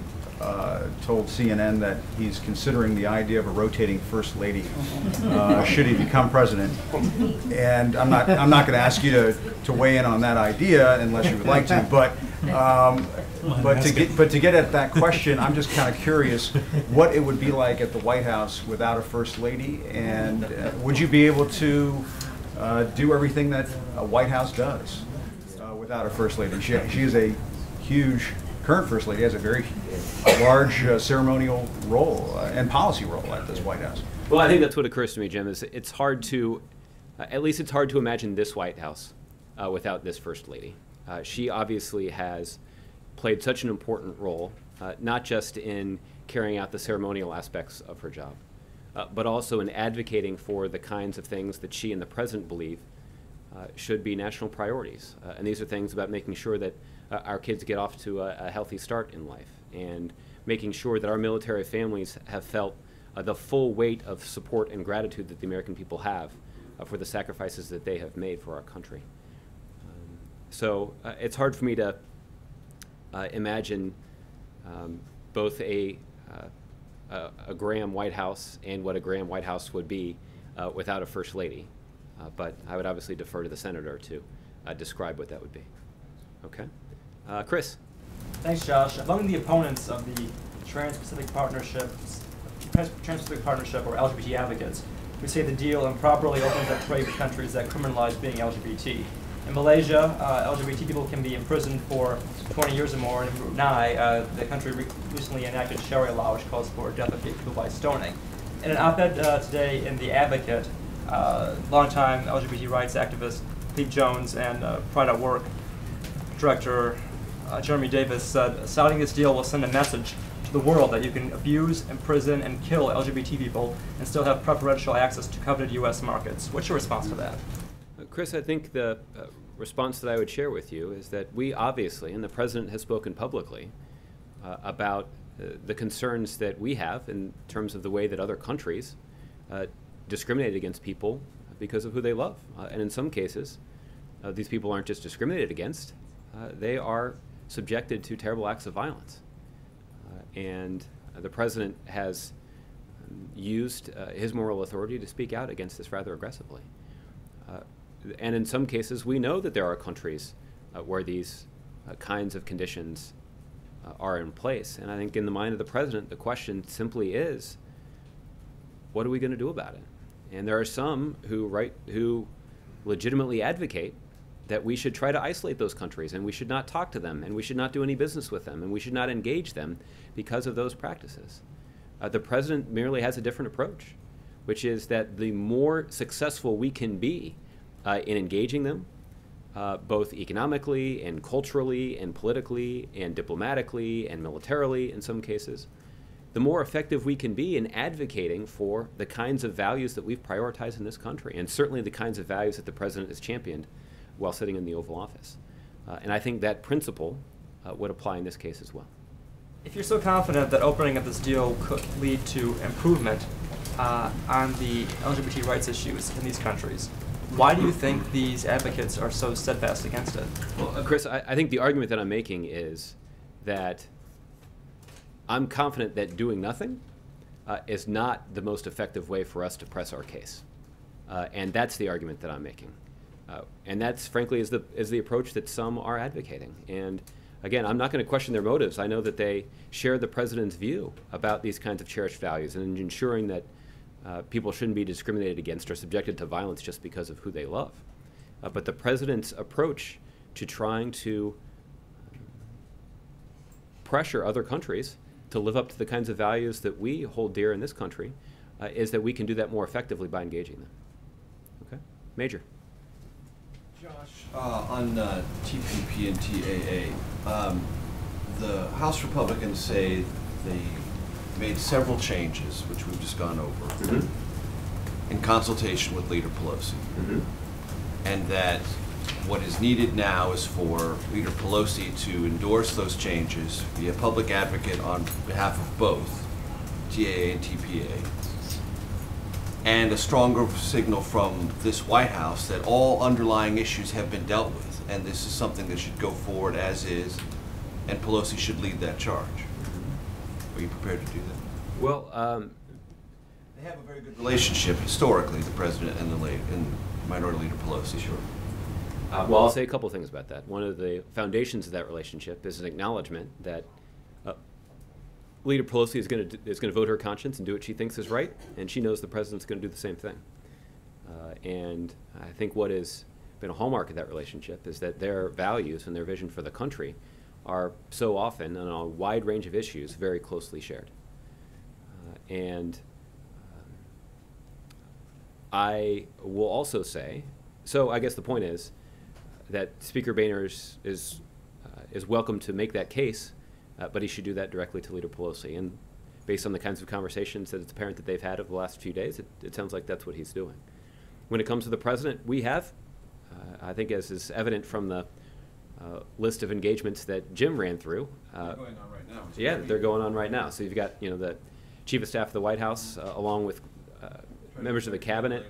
Speaker 8: told CNN that he's considering the idea of a rotating first lady should he become president. And I'm not going to ask you to weigh in on that idea unless you would like to. But to get at that question, I'm just kind of curious what it would be like at the White House without a first lady, and would you be able to do everything that a White House does without a first lady? She is a huge current first lady, has a very large ceremonial role and policy role at this White House.
Speaker 1: Well, I think that's what occurs to me, Jim, is it's hard to, at least it's hard to imagine this White House without this first lady. She obviously has played such an important role, not just in carrying out the ceremonial aspects of her job, but also in advocating for the kinds of things that she and the President believe should be national priorities. And these are things about making sure that our kids get off to a healthy start in life, and making sure that our military families have felt the full weight of support and gratitude that the American people have for the sacrifices that they have made for our country. So it's hard for me to imagine both a Graham White House and what a Graham White House would be without a First Lady. But I would obviously defer to the Senator to describe what that would be. Okay. Chris.
Speaker 9: Thanks, Josh. Among the opponents of the Trans-Pacific Partnership, or LGBT advocates, who say the deal improperly opens up trade with countries that criminalize being LGBT. In Malaysia, LGBT people can be imprisoned for 20 years or more, and in Brunei, the country recently enacted Sharia law, which calls for death of gay people by stoning. In an op-ed today in The Advocate, longtime LGBT rights activist Pete Jones and Pride at Work director Jeremy Davis said, "Signing this deal will send a message to the world that you can abuse, imprison, and kill LGBT people and still have preferential access to coveted U.S. markets." What's your response to that?
Speaker 1: Chris, I think the response that I would share with you is that we obviously, and the President has spoken publicly about the concerns that we have in terms of the way that other countries discriminate against people because of who they love. And in some cases, these people aren't just discriminated against, they are subjected to terrible acts of violence. And the President has used his moral authority to speak out against this rather aggressively. And in some cases, we know that there are countries where these kinds of conditions are in place. And I think in the mind of the President, the question simply is, what are we going to do about it? And there are some who legitimately advocate that we should try to isolate those countries, and we should not talk to them, and we should not do any business with them, and we should not engage them because of those practices. The President merely has a different approach, which is that the more successful we can be in engaging them, both economically and culturally and politically and diplomatically and militarily in some cases, the more effective we can be in advocating for the kinds of values that we've prioritized in this country, and certainly the kinds of values that the President has championed while sitting in the Oval Office. And I think that principle would apply in this case as well.
Speaker 9: If you're so confident that opening up this deal could lead to improvement on the LGBT rights issues in these countries, why do you think these advocates are so steadfast against it?
Speaker 1: Well, Chris, I think the argument that I'm making is that I'm confident that doing nothing is not the most effective way for us to press our case. And that's the argument that I'm making. And that's, frankly, is the approach that some are advocating. And again, I'm not going to question their motives. I know that they share the President's view about these kinds of cherished values and ensuring that people shouldn't be discriminated against or subjected to violence just because of who they love. But the President's approach to trying to pressure other countries to live up to the kinds of values that we hold dear in this country is that we can do that more effectively by engaging them. Okay? Major.
Speaker 10: Josh, on TPP and TAA, the House Republicans say they made several changes, which we've just gone over. in consultation with Leader Pelosi.
Speaker 1: Mm-hmm.
Speaker 10: And that what is needed now is for Leader Pelosi to endorse those changes, be a public advocate on behalf of both TAA and TPA, and a stronger signal from this White House that all underlying issues have been dealt with, and this is something that should go forward as is, and Pelosi should lead that charge. Are you prepared to do that?
Speaker 1: Well,
Speaker 10: they have a very good relationship historically, the president and and Minority Leader Pelosi. Sure.
Speaker 1: well, I'll say a couple things about that. One of the foundations of that relationship is an acknowledgement that Leader Pelosi is going to vote her conscience and do what she thinks is right, and she knows the president's going to do the same thing. And I think what has been a hallmark of that relationship is that their values and their vision for the country are so often, on a wide range of issues, very closely shared. I will also say, so I guess the point is that Speaker Boehner is welcome to make that case, but he should do that directly to Leader Pelosi. And based on the kinds of conversations that it's apparent that they've had over the last few days, it sounds like that's what he's doing. When it comes to the president, we have, I think as is evident from the list of engagements that Jim ran through.
Speaker 10: They're going on right now.
Speaker 1: Yeah, they're going on right now. So you've got, the Chief of Staff of the White House, along with members of the cabinet,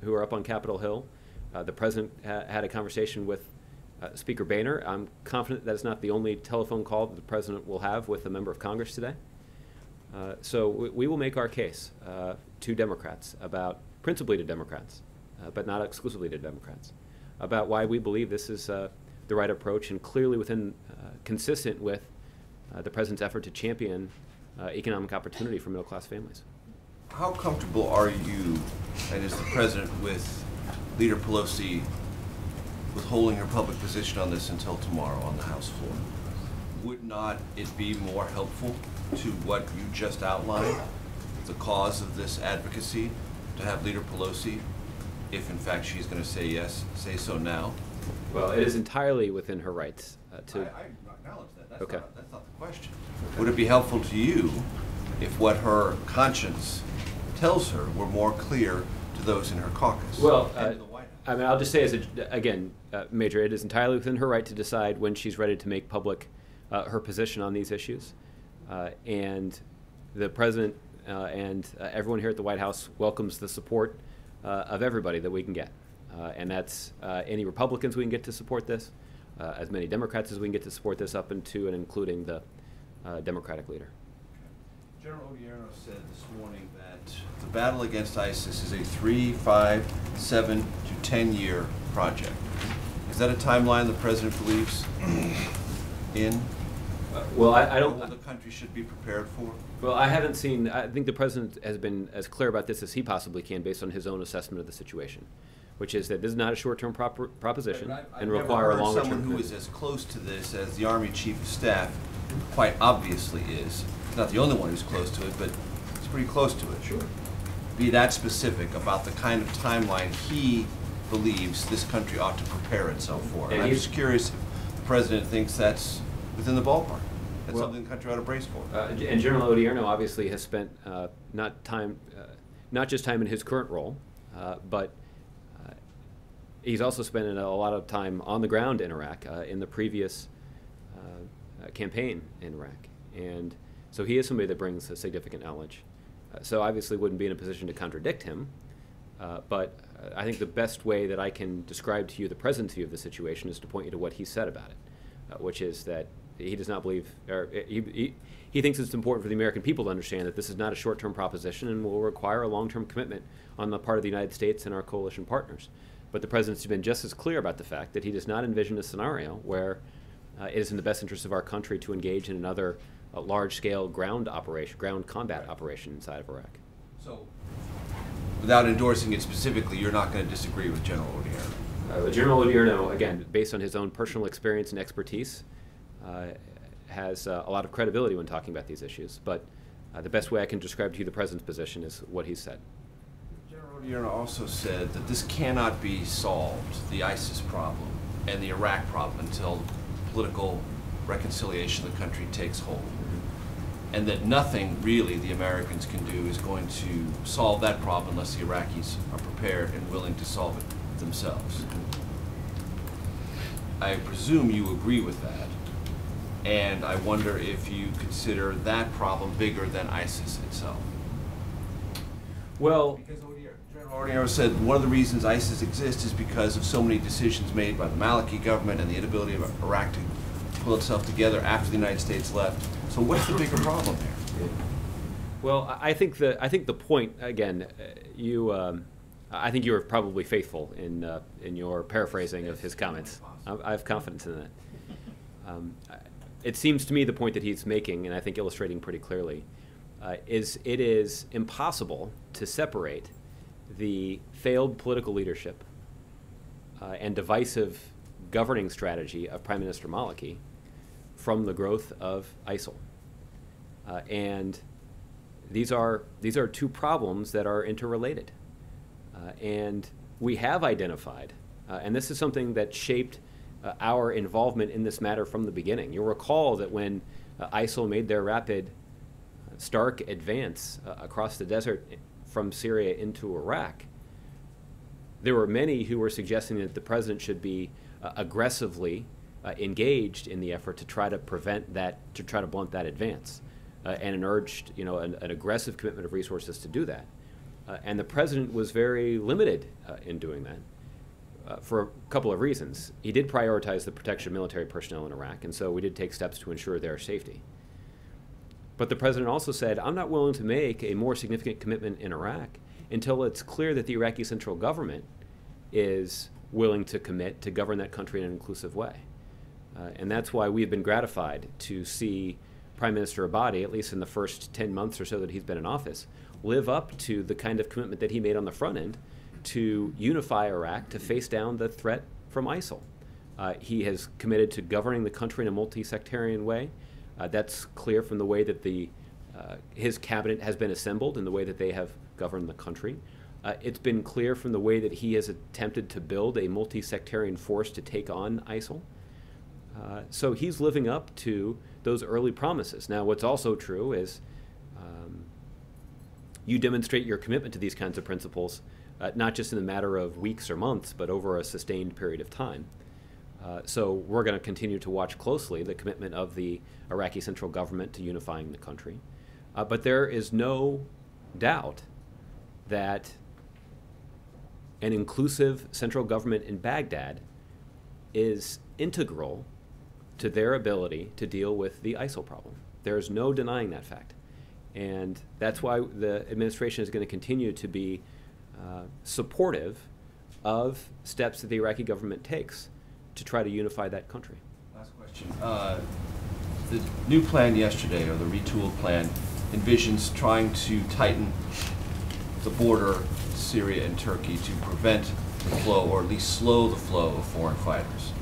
Speaker 1: who are up on Capitol Hill. The president had a conversation with Speaker Boehner. I'm confident that it's not the only telephone call that the president will have with a member of Congress today. So we will make our case to Democrats principally to Democrats, but not exclusively to Democrats, about why we believe this is the right approach and clearly consistent with the president's effort to champion economic opportunity for middle-class families.
Speaker 10: How comfortable are you, and is the president, with Leader Pelosi withholding her public position on this until tomorrow on the House floor? Would not it be more helpful to what you just outlined, the cause of this advocacy, to have Leader Pelosi, if in fact she's going to say yes, say so now?
Speaker 1: Well, it is entirely within her rights to...
Speaker 10: I acknowledge that. That's,
Speaker 1: okay.
Speaker 10: That's not the question. Would it be helpful to you if what her conscience tells her were more clear to those in her caucus?
Speaker 1: Well,
Speaker 10: and to the White House?
Speaker 1: I mean, I'll just say, Major, it is entirely within her right to decide when she's ready to make public her position on these issues. And the president and everyone here at the White House welcomes the support of everybody that we can get. And that's any Republicans we can get to support this, as many Democrats as we can get to support this, up into and including the Democratic leader.
Speaker 10: General Odierno said this morning that the battle against ISIS is a 3, 5, 7 to 10-year project. Is that a timeline the president believes in?
Speaker 1: Well, I don't...
Speaker 10: What the country should be prepared for?
Speaker 1: Well, I haven't seen... I think the president has been as clear about this as he possibly can based on his own assessment of the situation, which is that this is not a short-term proposition and require a longer-term...
Speaker 10: Someone who is as close to this as the Army Chief of Staff quite obviously is. Not the only one who's close to it, but it's pretty close to it.
Speaker 1: Sure.
Speaker 10: Be that specific about the kind of timeline he believes this country ought to prepare itself for. And I'm just curious if the president thinks that's within the ballpark. That's something the country ought to brace for.
Speaker 1: And General Odierno obviously has spent not just time in his current role, but he's also spent a lot of time on the ground in Iraq in the previous campaign in Iraq. And so he is somebody that brings a significant knowledge. So obviously wouldn't be in a position to contradict him, but I think the best way that I can describe to you the president's view of the situation is to point you to what he said about it, which is that he does not believe, or he thinks it's important for the American people to understand that this is not a short-term proposition and will require a long-term commitment on the part of the United States and our coalition partners. But the president's been just as clear about the fact that he does not envision a scenario where it is in the best interest of our country to engage in another large-scale ground combat operation inside of Iraq.
Speaker 10: So, without endorsing it specifically, you're not going to disagree with General Odierno?
Speaker 1: General Odierno, again, based on his own personal experience and expertise, has a lot of credibility when talking about these issues. But the best way I can describe to you the president's position is what he said.
Speaker 10: General Odierno also said that this cannot be solved, the ISIS problem and the Iraq problem, until political reconciliation of the country takes hold. and that nothing really the Americans can do is going to solve that problem unless the Iraqis are prepared and willing to solve it themselves. I presume you agree with that, and I wonder if you consider that problem bigger than ISIS itself.
Speaker 1: Well,
Speaker 10: Because General Ordino said one of the reasons ISIS exists is because of so many decisions made by the Maliki government and the inability of Iraq to pull itself together after the United States left. So what's the bigger problem here?
Speaker 1: well, I think the point again. I think you were probably faithful in your paraphrasing of his comments. I have confidence in that. It seems to me the point that he's making, and I think illustrating pretty clearly, is it is impossible to separate the failed political leadership and divisive governing strategy of Prime Minister Maliki from the growth of ISIL. And these are two problems that are interrelated. And we have identified, and this is something that shaped our involvement in this matter from the beginning. You'll recall that when ISIL made their rapid, stark advance across the desert from Syria into Iraq, there were many who were suggesting that the president should be aggressively engaged in the effort to try to prevent that, to try to blunt that advance, and urged, an aggressive commitment of resources to do that. And the president was very limited in doing that for a couple of reasons. He did prioritize the protection of military personnel in Iraq, and so we did take steps to ensure their safety. But the president also said, I'm not willing to make a more significant commitment in Iraq until it's clear that the Iraqi central government is willing to commit to govern that country in an inclusive way. And that's why we've been gratified to see Prime Minister Abadi, at least in the first 10 months or so that he's been in office, live up to the kind of commitment that he made on the front end to unify Iraq, to face down the threat from ISIL. He has committed to governing the country in a multi-sectarian way. That's clear from the way that his cabinet has been assembled and the way that they have governed the country. It's been clear from the way that he has attempted to build a multi-sectarian force to take on ISIL. So he's living up to those early promises. Now, what's also true is you demonstrate your commitment to these kinds of principles, not just in a matter of weeks or months, but over a sustained period of time. So we're going to continue to watch closely the commitment of the Iraqi central government to unifying the country. But there is no doubt that an inclusive central government in Baghdad is integral to their ability to deal with the ISIL problem. There's no denying that fact. And that's why the administration is going to continue to be supportive of steps that the Iraqi government takes to try to unify that country.
Speaker 10: Last question. The new plan yesterday, or the retooled plan, envisions trying to tighten the border, Syria and Turkey, to prevent the flow, or at least slow the flow of foreign fighters.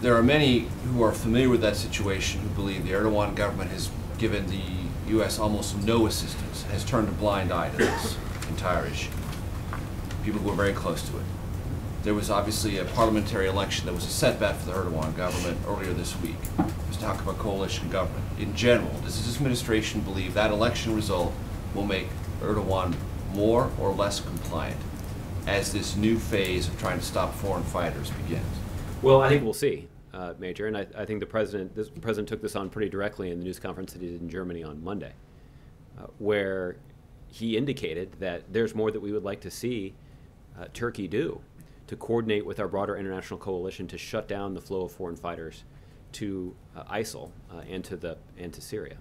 Speaker 10: There are many who are familiar with that situation who believe the Erdogan government has given the U.S. almost no assistance, has turned a blind eye to this entire issue. People who are very close to it. There was obviously a parliamentary election that was a setback for the Erdogan government earlier this week. There's talk of a coalition government. In general, does this administration believe that election result will make Erdogan more or less compliant as this new phase of trying to stop foreign fighters begins?
Speaker 1: Well, I think we'll see, Major, and I think the president took this on pretty directly in the news conference that he did in Germany on Monday, where he indicated that there's more that we would like to see Turkey do to coordinate with our broader international coalition to shut down the flow of foreign fighters to ISIL and to Syria.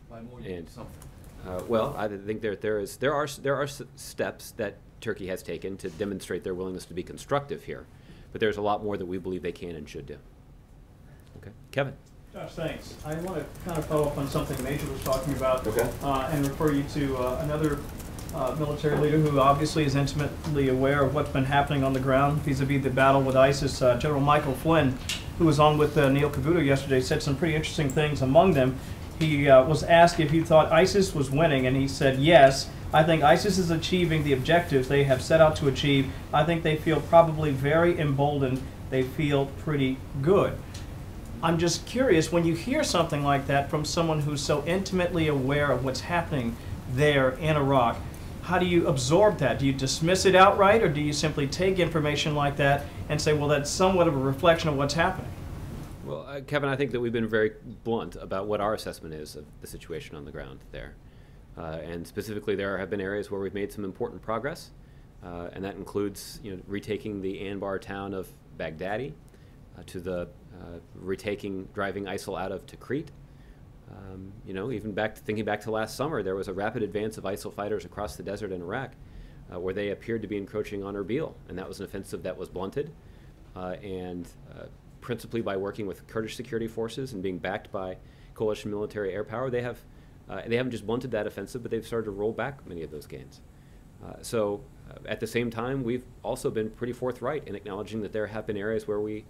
Speaker 10: By more
Speaker 1: And
Speaker 10: something.
Speaker 1: well, I think there are steps that Turkey has taken to demonstrate their willingness to be constructive here, but there's a lot more that we believe they can and should do. Okay, Kevin.
Speaker 11: Josh, thanks. I want to kind of follow up on something Major was talking about,
Speaker 1: Okay.
Speaker 11: And refer you to another military leader who obviously is intimately aware of what's been happening on the ground vis-a-vis the battle with ISIS. General Michael Flynn, who was on with Neil Cavuto yesterday, said some pretty interesting things. Among them, he was asked if he thought ISIS was winning, and he said, yes, I think ISIS is achieving the objectives they have set out to achieve. I think they feel probably very emboldened. They feel pretty good. I'm just curious, when you hear something like that from someone who's so intimately aware of what's happening there in Iraq, how do you absorb that? Do you dismiss it outright, or do you simply take information like that and say, well, that's somewhat of a reflection of what's happening?
Speaker 1: Well, Kevin, I think that we've been very blunt about what our assessment is of the situation on the ground there. And specifically, there have been areas where we've made some important progress, and that includes, retaking the Anbar town of Baghdadi, to the driving ISIL out of Tikrit. Even thinking back to last summer, there was a rapid advance of ISIL fighters across the desert in Iraq, where they appeared to be encroaching on Erbil, and that was an offensive that was blunted, and principally by working with Kurdish security forces and being backed by coalition military air power. They haven't just blunted that offensive, but they've started to roll back many of those gains. At the same time, we've also been pretty forthright in acknowledging that there have been areas where we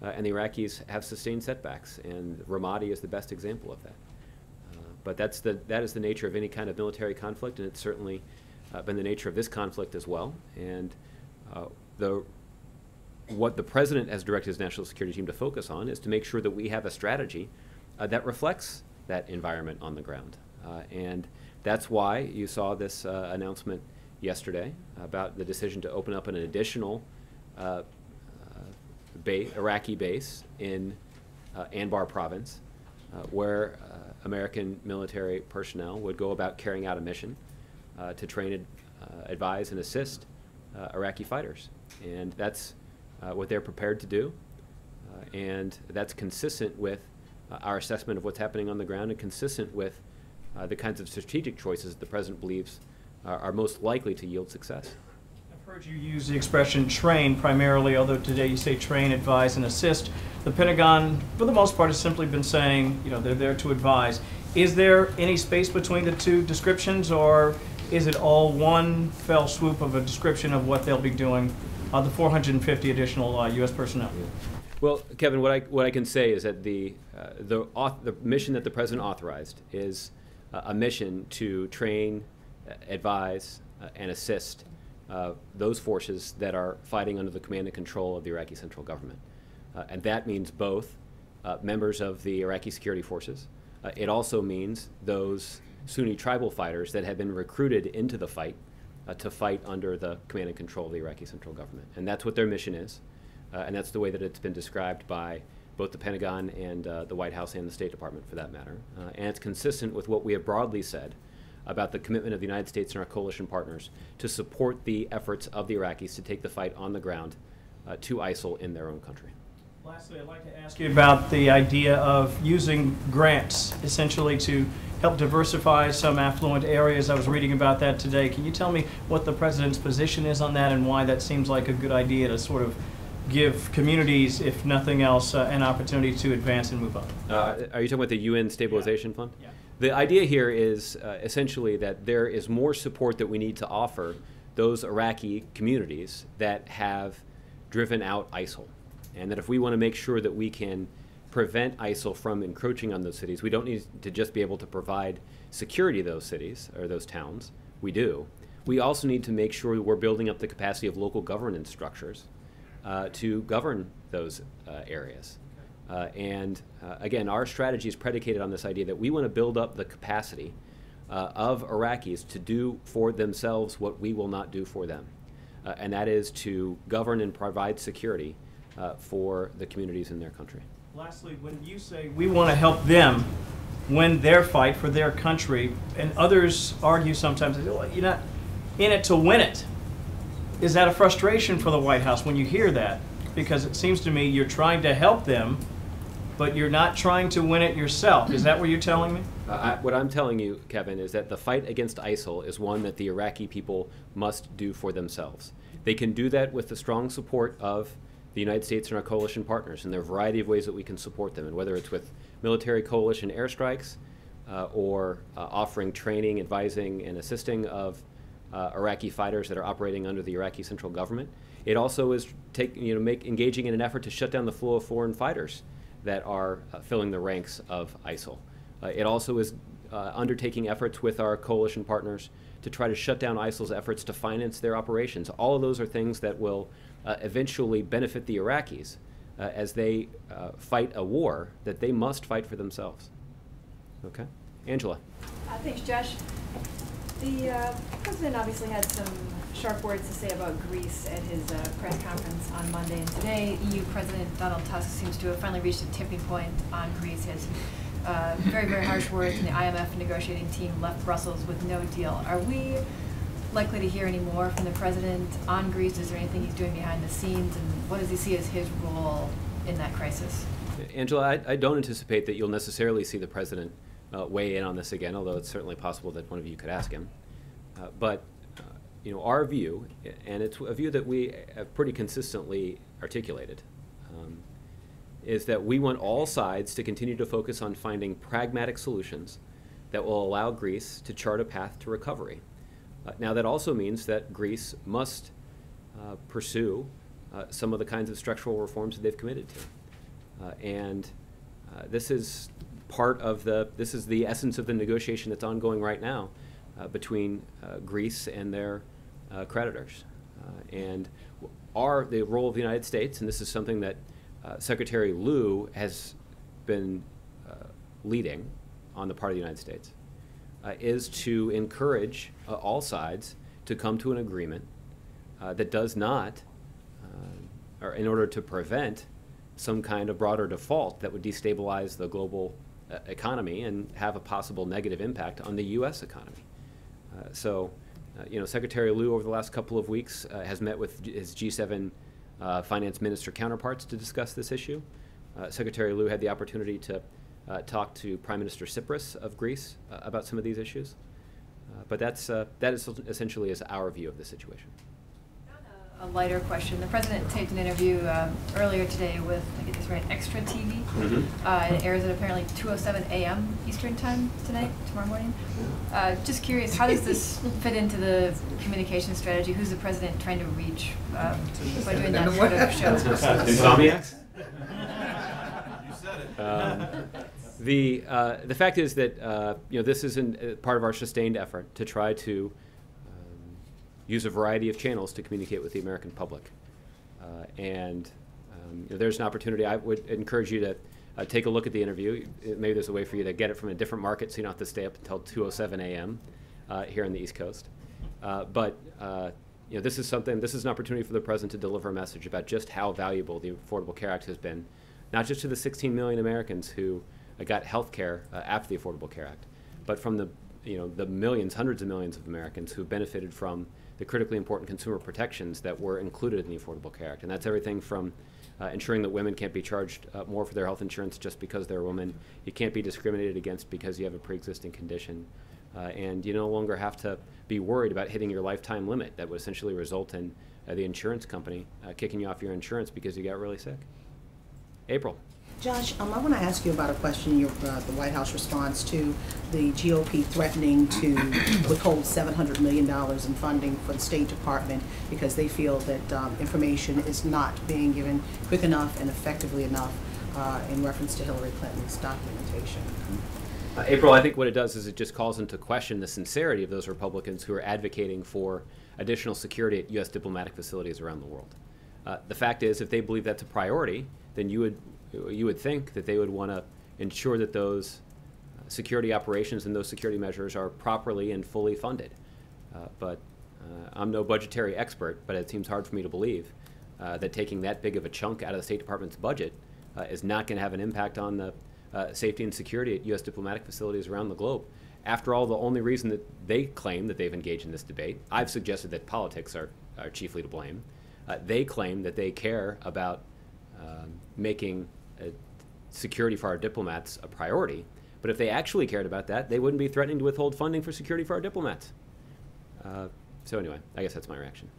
Speaker 1: and the Iraqis have sustained setbacks, and Ramadi is the best example of that. But that is the nature of any kind of military conflict, and it's certainly been the nature of this conflict as well. And what the President has directed his national security team to focus on is to make sure that we have a strategy that reflects that environment on the ground. And that's why you saw this announcement yesterday about the decision to open up an additional Iraqi base in Anbar province, where American military personnel would go about carrying out a mission to train, advise, and assist Iraqi fighters. And that's what they're prepared to do. And that's consistent with our assessment of what's happening on the ground, and consistent with the kinds of strategic choices the President believes are most likely to yield success.
Speaker 11: I've heard you use the expression train primarily, although today you say train, advise, and assist. The Pentagon, for the most part, has simply been saying, they're there to advise. Is there any space between the two descriptions, or is it all one fell swoop of a description of what they'll be doing, the 450 additional U.S. personnel?
Speaker 1: Well, Kevin, what I can say is that the mission that the President authorized is a mission to train, advise, and assist those forces that are fighting under the command and control of the Iraqi central government. And that means both members of the Iraqi security forces. It also means those Sunni tribal fighters that have been recruited into the fight to fight under the command and control of the Iraqi central government. And that's what their mission is. And that's the way that it's been described by both the Pentagon and the White House and the State Department, for that matter. And it's consistent with what we have broadly said about the commitment of the United States and our coalition partners to support the efforts of the Iraqis to take the fight on the ground to ISIL in their own country.
Speaker 11: Lastly, I'd like to ask you about the idea of using grants essentially to help diversify some affluent areas. I was reading about that today. Can you tell me what the President's position is on that, and why that seems like a good idea to sort of give communities, if nothing else, an opportunity to advance and move up?
Speaker 1: Are you talking about the UN Stabilization Fund?
Speaker 11: Yeah.
Speaker 1: The idea here is essentially that there is more support that we need to offer those Iraqi communities that have driven out ISIL. And that if we want to make sure that we can prevent ISIL from encroaching on those cities, we don't need to just be able to provide security to those cities or those towns. We do. We also need to make sure that we're building up the capacity of local governance structures to govern those areas. Again, our strategy is predicated on this idea that we want to build up the capacity of Iraqis to do for themselves what we will not do for them. And that is to govern and provide security for the communities in their country.
Speaker 11: Lastly, when you say we want to help them win their fight for their country, and others argue sometimes, well, you're not in it to win it. Is that a frustration for the White House when you hear that? Because it seems to me you're trying to help them, but you're not trying to win it yourself. Is that what you're telling me?
Speaker 1: What I'm telling you, Kevin, is that the fight against ISIL is one that the Iraqi people must do for themselves. They can do that with the strong support of the United States and our coalition partners, and there are a variety of ways that we can support them, and whether it's with military coalition airstrikes or offering training, advising, and assisting of Iraqi fighters that are operating under the Iraqi central government. It also is engaging in an effort to shut down the flow of foreign fighters that are filling the ranks of ISIL. It also is undertaking efforts with our coalition partners to try to shut down ISIL's efforts to finance their operations. All of those are things that will eventually benefit the Iraqis, as they fight a war that they must fight for themselves. Okay? Angela.
Speaker 12: Thanks, Josh. The president obviously had some sharp words to say about Greece at his press conference on Monday, and today EU President Donald Tusk seems to have finally reached a tipping point on Greece. He has very, very harsh words, and the IMF negotiating team left Brussels with no deal. Are we likely to hear any more from the president on Greece? Is there anything he's doing behind the scenes, and what does he see as his role in that crisis?
Speaker 1: Angela, I don't anticipate that you'll necessarily see the president weigh in on this again, although it's certainly possible that one of you could ask him. But our view, and it's a view that we have pretty consistently articulated, is that we want all sides to continue to focus on finding pragmatic solutions that will allow Greece to chart a path to recovery. Now, that also means that Greece must pursue some of the kinds of structural reforms that they've committed to. And this is this is the essence of the negotiation that's ongoing right now between Greece and their creditors. And the role of the United States, and this is something that Secretary Liu has been leading on the part of the United States, is to encourage all sides to come to an agreement that does not, or in order to prevent some kind of broader default that would destabilize the global economy and have a possible negative impact on the U.S. economy. Secretary Liu over the last couple of weeks has met with his G7 finance minister counterparts to discuss this issue. Secretary Liu had the opportunity to talk to Prime Minister Tsipras of Greece about some of these issues. But that is essentially is our view of the situation.
Speaker 12: A lighter question. The president taped an interview earlier today with, I get this right, Extra TV. And it airs at apparently 2:07 a.m. Eastern time tomorrow morning. Just curious, how does this fit into the communication strategy? Who's the president trying to reach by doing that sort of show?
Speaker 1: Insomniacs? You said it. The fact is that this is part of our sustained effort to try to use a variety of channels to communicate with the American public. There's an opportunity. I would encourage you to take a look at the interview. Maybe there's a way for you to get it from a different market so you don't have to stay up until 2:07 a.m. Here on the East Coast. This is an opportunity for the president to deliver a message about just how valuable the Affordable Care Act has been, not just to the 16 million Americans who got health care after the Affordable Care Act, but from the millions, hundreds of millions of Americans who benefited from the critically important consumer protections that were included in the Affordable Care Act. And that's everything from ensuring that women can't be charged more for their health insurance just because they're a woman. You can't be discriminated against because you have a pre-existing condition. And you no longer have to be worried about hitting your lifetime limit that would essentially result in the insurance company kicking you off your insurance because you got really sick. April.
Speaker 13: Josh, I want to ask you about a question, the White House response to the GOP threatening to withhold $700 million in funding for the State Department because they feel that information is not being given quick enough and effectively enough in reference to Hillary Clinton's documentation.
Speaker 1: April, I think what it does is it just calls into question the sincerity of those Republicans who are advocating for additional security at U.S. diplomatic facilities around the world. The fact is, if they believe that's a priority, then you would think that they would want to ensure that those security operations and those security measures are properly and fully funded. But I'm no budgetary expert, but it seems hard for me to believe that taking that big of a chunk out of the State Department's budget is not going to have an impact on the safety and security at U.S. diplomatic facilities around the globe. After all, the only reason that they claim that they've engaged in this debate, I've suggested that politics are chiefly to blame. They claim that they care about making security for our diplomats a priority. But if they actually cared about that, they wouldn't be threatening to withhold funding for security for our diplomats. So anyway, I guess that's my reaction.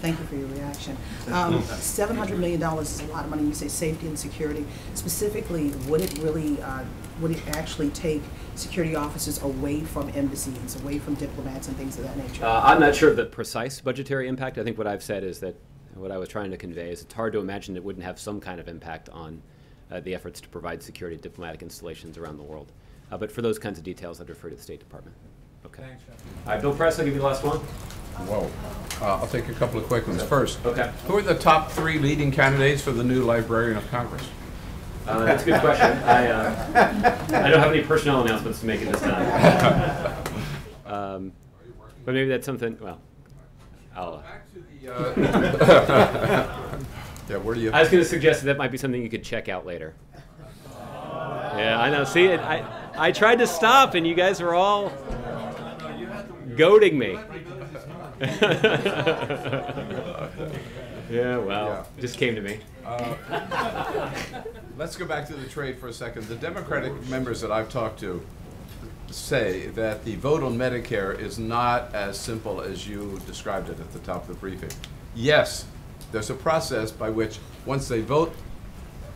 Speaker 13: Thank you for your reaction. $700 million is a lot of money. You say safety and security. Specifically, would it actually take security officers away from embassies, away from diplomats and things of that nature?
Speaker 1: I'm not sure of the precise budgetary impact. I think what I've said is that what I was trying to convey is it's hard to imagine it wouldn't have some kind of impact on the efforts to provide security at diplomatic installations around the world. But for those kinds of details, I'd refer to the State Department. Okay.
Speaker 2: Thanks, Jeff.
Speaker 1: All right, Bill Press, I'll give you the last one.
Speaker 8: Whoa.
Speaker 14: I'll take a couple of quick ones. First,
Speaker 1: Okay.
Speaker 14: who are the top 3 leading candidates for the new Librarian of Congress?
Speaker 1: That's a good question. I don't have any personnel announcements to make at this time. But maybe that's something, well, I'll...
Speaker 14: Back to the... yeah, where do you...
Speaker 1: I was going to suggest that might be something you could check out later. Yeah, I know. See, I tried to stop, and you guys were all goading me. Yeah, well, just came to me.
Speaker 14: Let's go back to the trade for a second. The Democratic members that I've talked to say that the vote on Medicare is not as simple as you described it at the top of the briefing. Yes, there's a process by which once they vote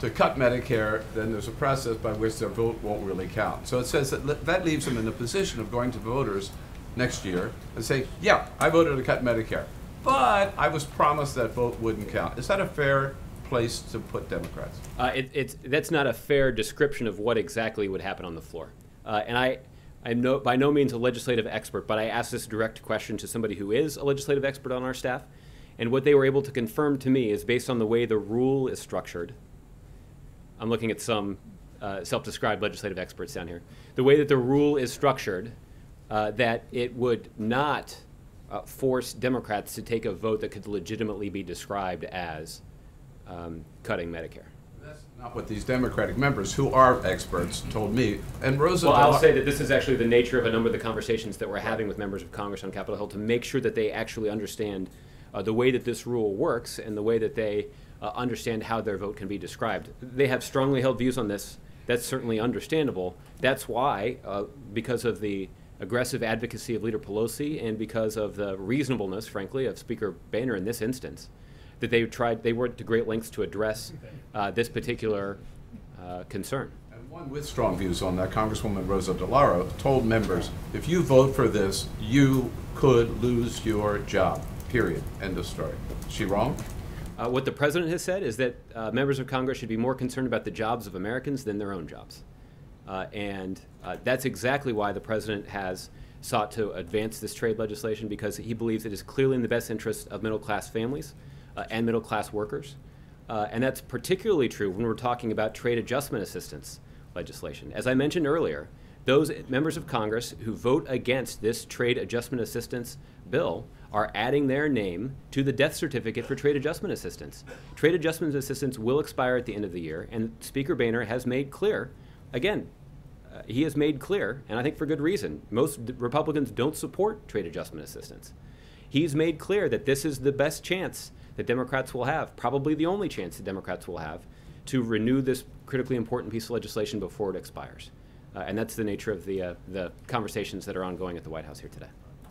Speaker 14: to cut Medicare, then there's a process by which their vote won't really count. So it says that that leaves them in the position of going to voters next year and say, yeah, I voted to cut Medicare, but I was promised that vote wouldn't count. Is that a fair place to put Democrats?
Speaker 1: That's not a fair description of what exactly would happen on the floor. And I'm by no means a legislative expert, but I asked this direct question to somebody who is a legislative expert on our staff. And what they were able to confirm to me is based on the way the rule is structured. I'm looking at some self-described legislative experts down here. The way that the rule is structured, that it would not force Democrats to take a vote that could legitimately be described as cutting Medicare.
Speaker 14: That's not what these Democratic members, who are experts, told me. And Rosa...
Speaker 1: Well, I'll say that this is actually the nature of a number of the conversations that we're having with members of Congress on Capitol Hill to make sure that they actually understand the way that this rule works and the way that they understand how their vote can be described. They have strongly held views on this. That's certainly understandable. That's why, because of the aggressive advocacy of Leader Pelosi and because of the reasonableness, frankly, of Speaker Boehner in this instance, that they went to great lengths to address this particular concern.
Speaker 14: And one with strong views on that, Congresswoman Rosa DeLauro, told members, if you vote for this, you could lose your job, period. End of story. Is she wrong?
Speaker 1: What the president has said is that members of Congress should be more concerned about the jobs of Americans than their own jobs. And that's exactly why the president has sought to advance this trade legislation, because he believes it is clearly in the best interest of middle-class families and middle-class workers. And that's particularly true when we're talking about trade adjustment assistance legislation. As I mentioned earlier, those members of Congress who vote against this trade adjustment assistance bill are adding their name to the death certificate for trade adjustment assistance. Trade adjustment assistance will expire at the end of the year, and Speaker Boehner has made clear, again, he has made clear, and I think for good reason, most Republicans don't support trade adjustment assistance. He's made clear that this is the best chance that Democrats will have, probably the only chance that Democrats will have, to renew this critically important piece of legislation before it expires. And that's the nature of the conversations that are ongoing at the White House here today.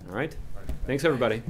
Speaker 1: All right? Thanks, everybody.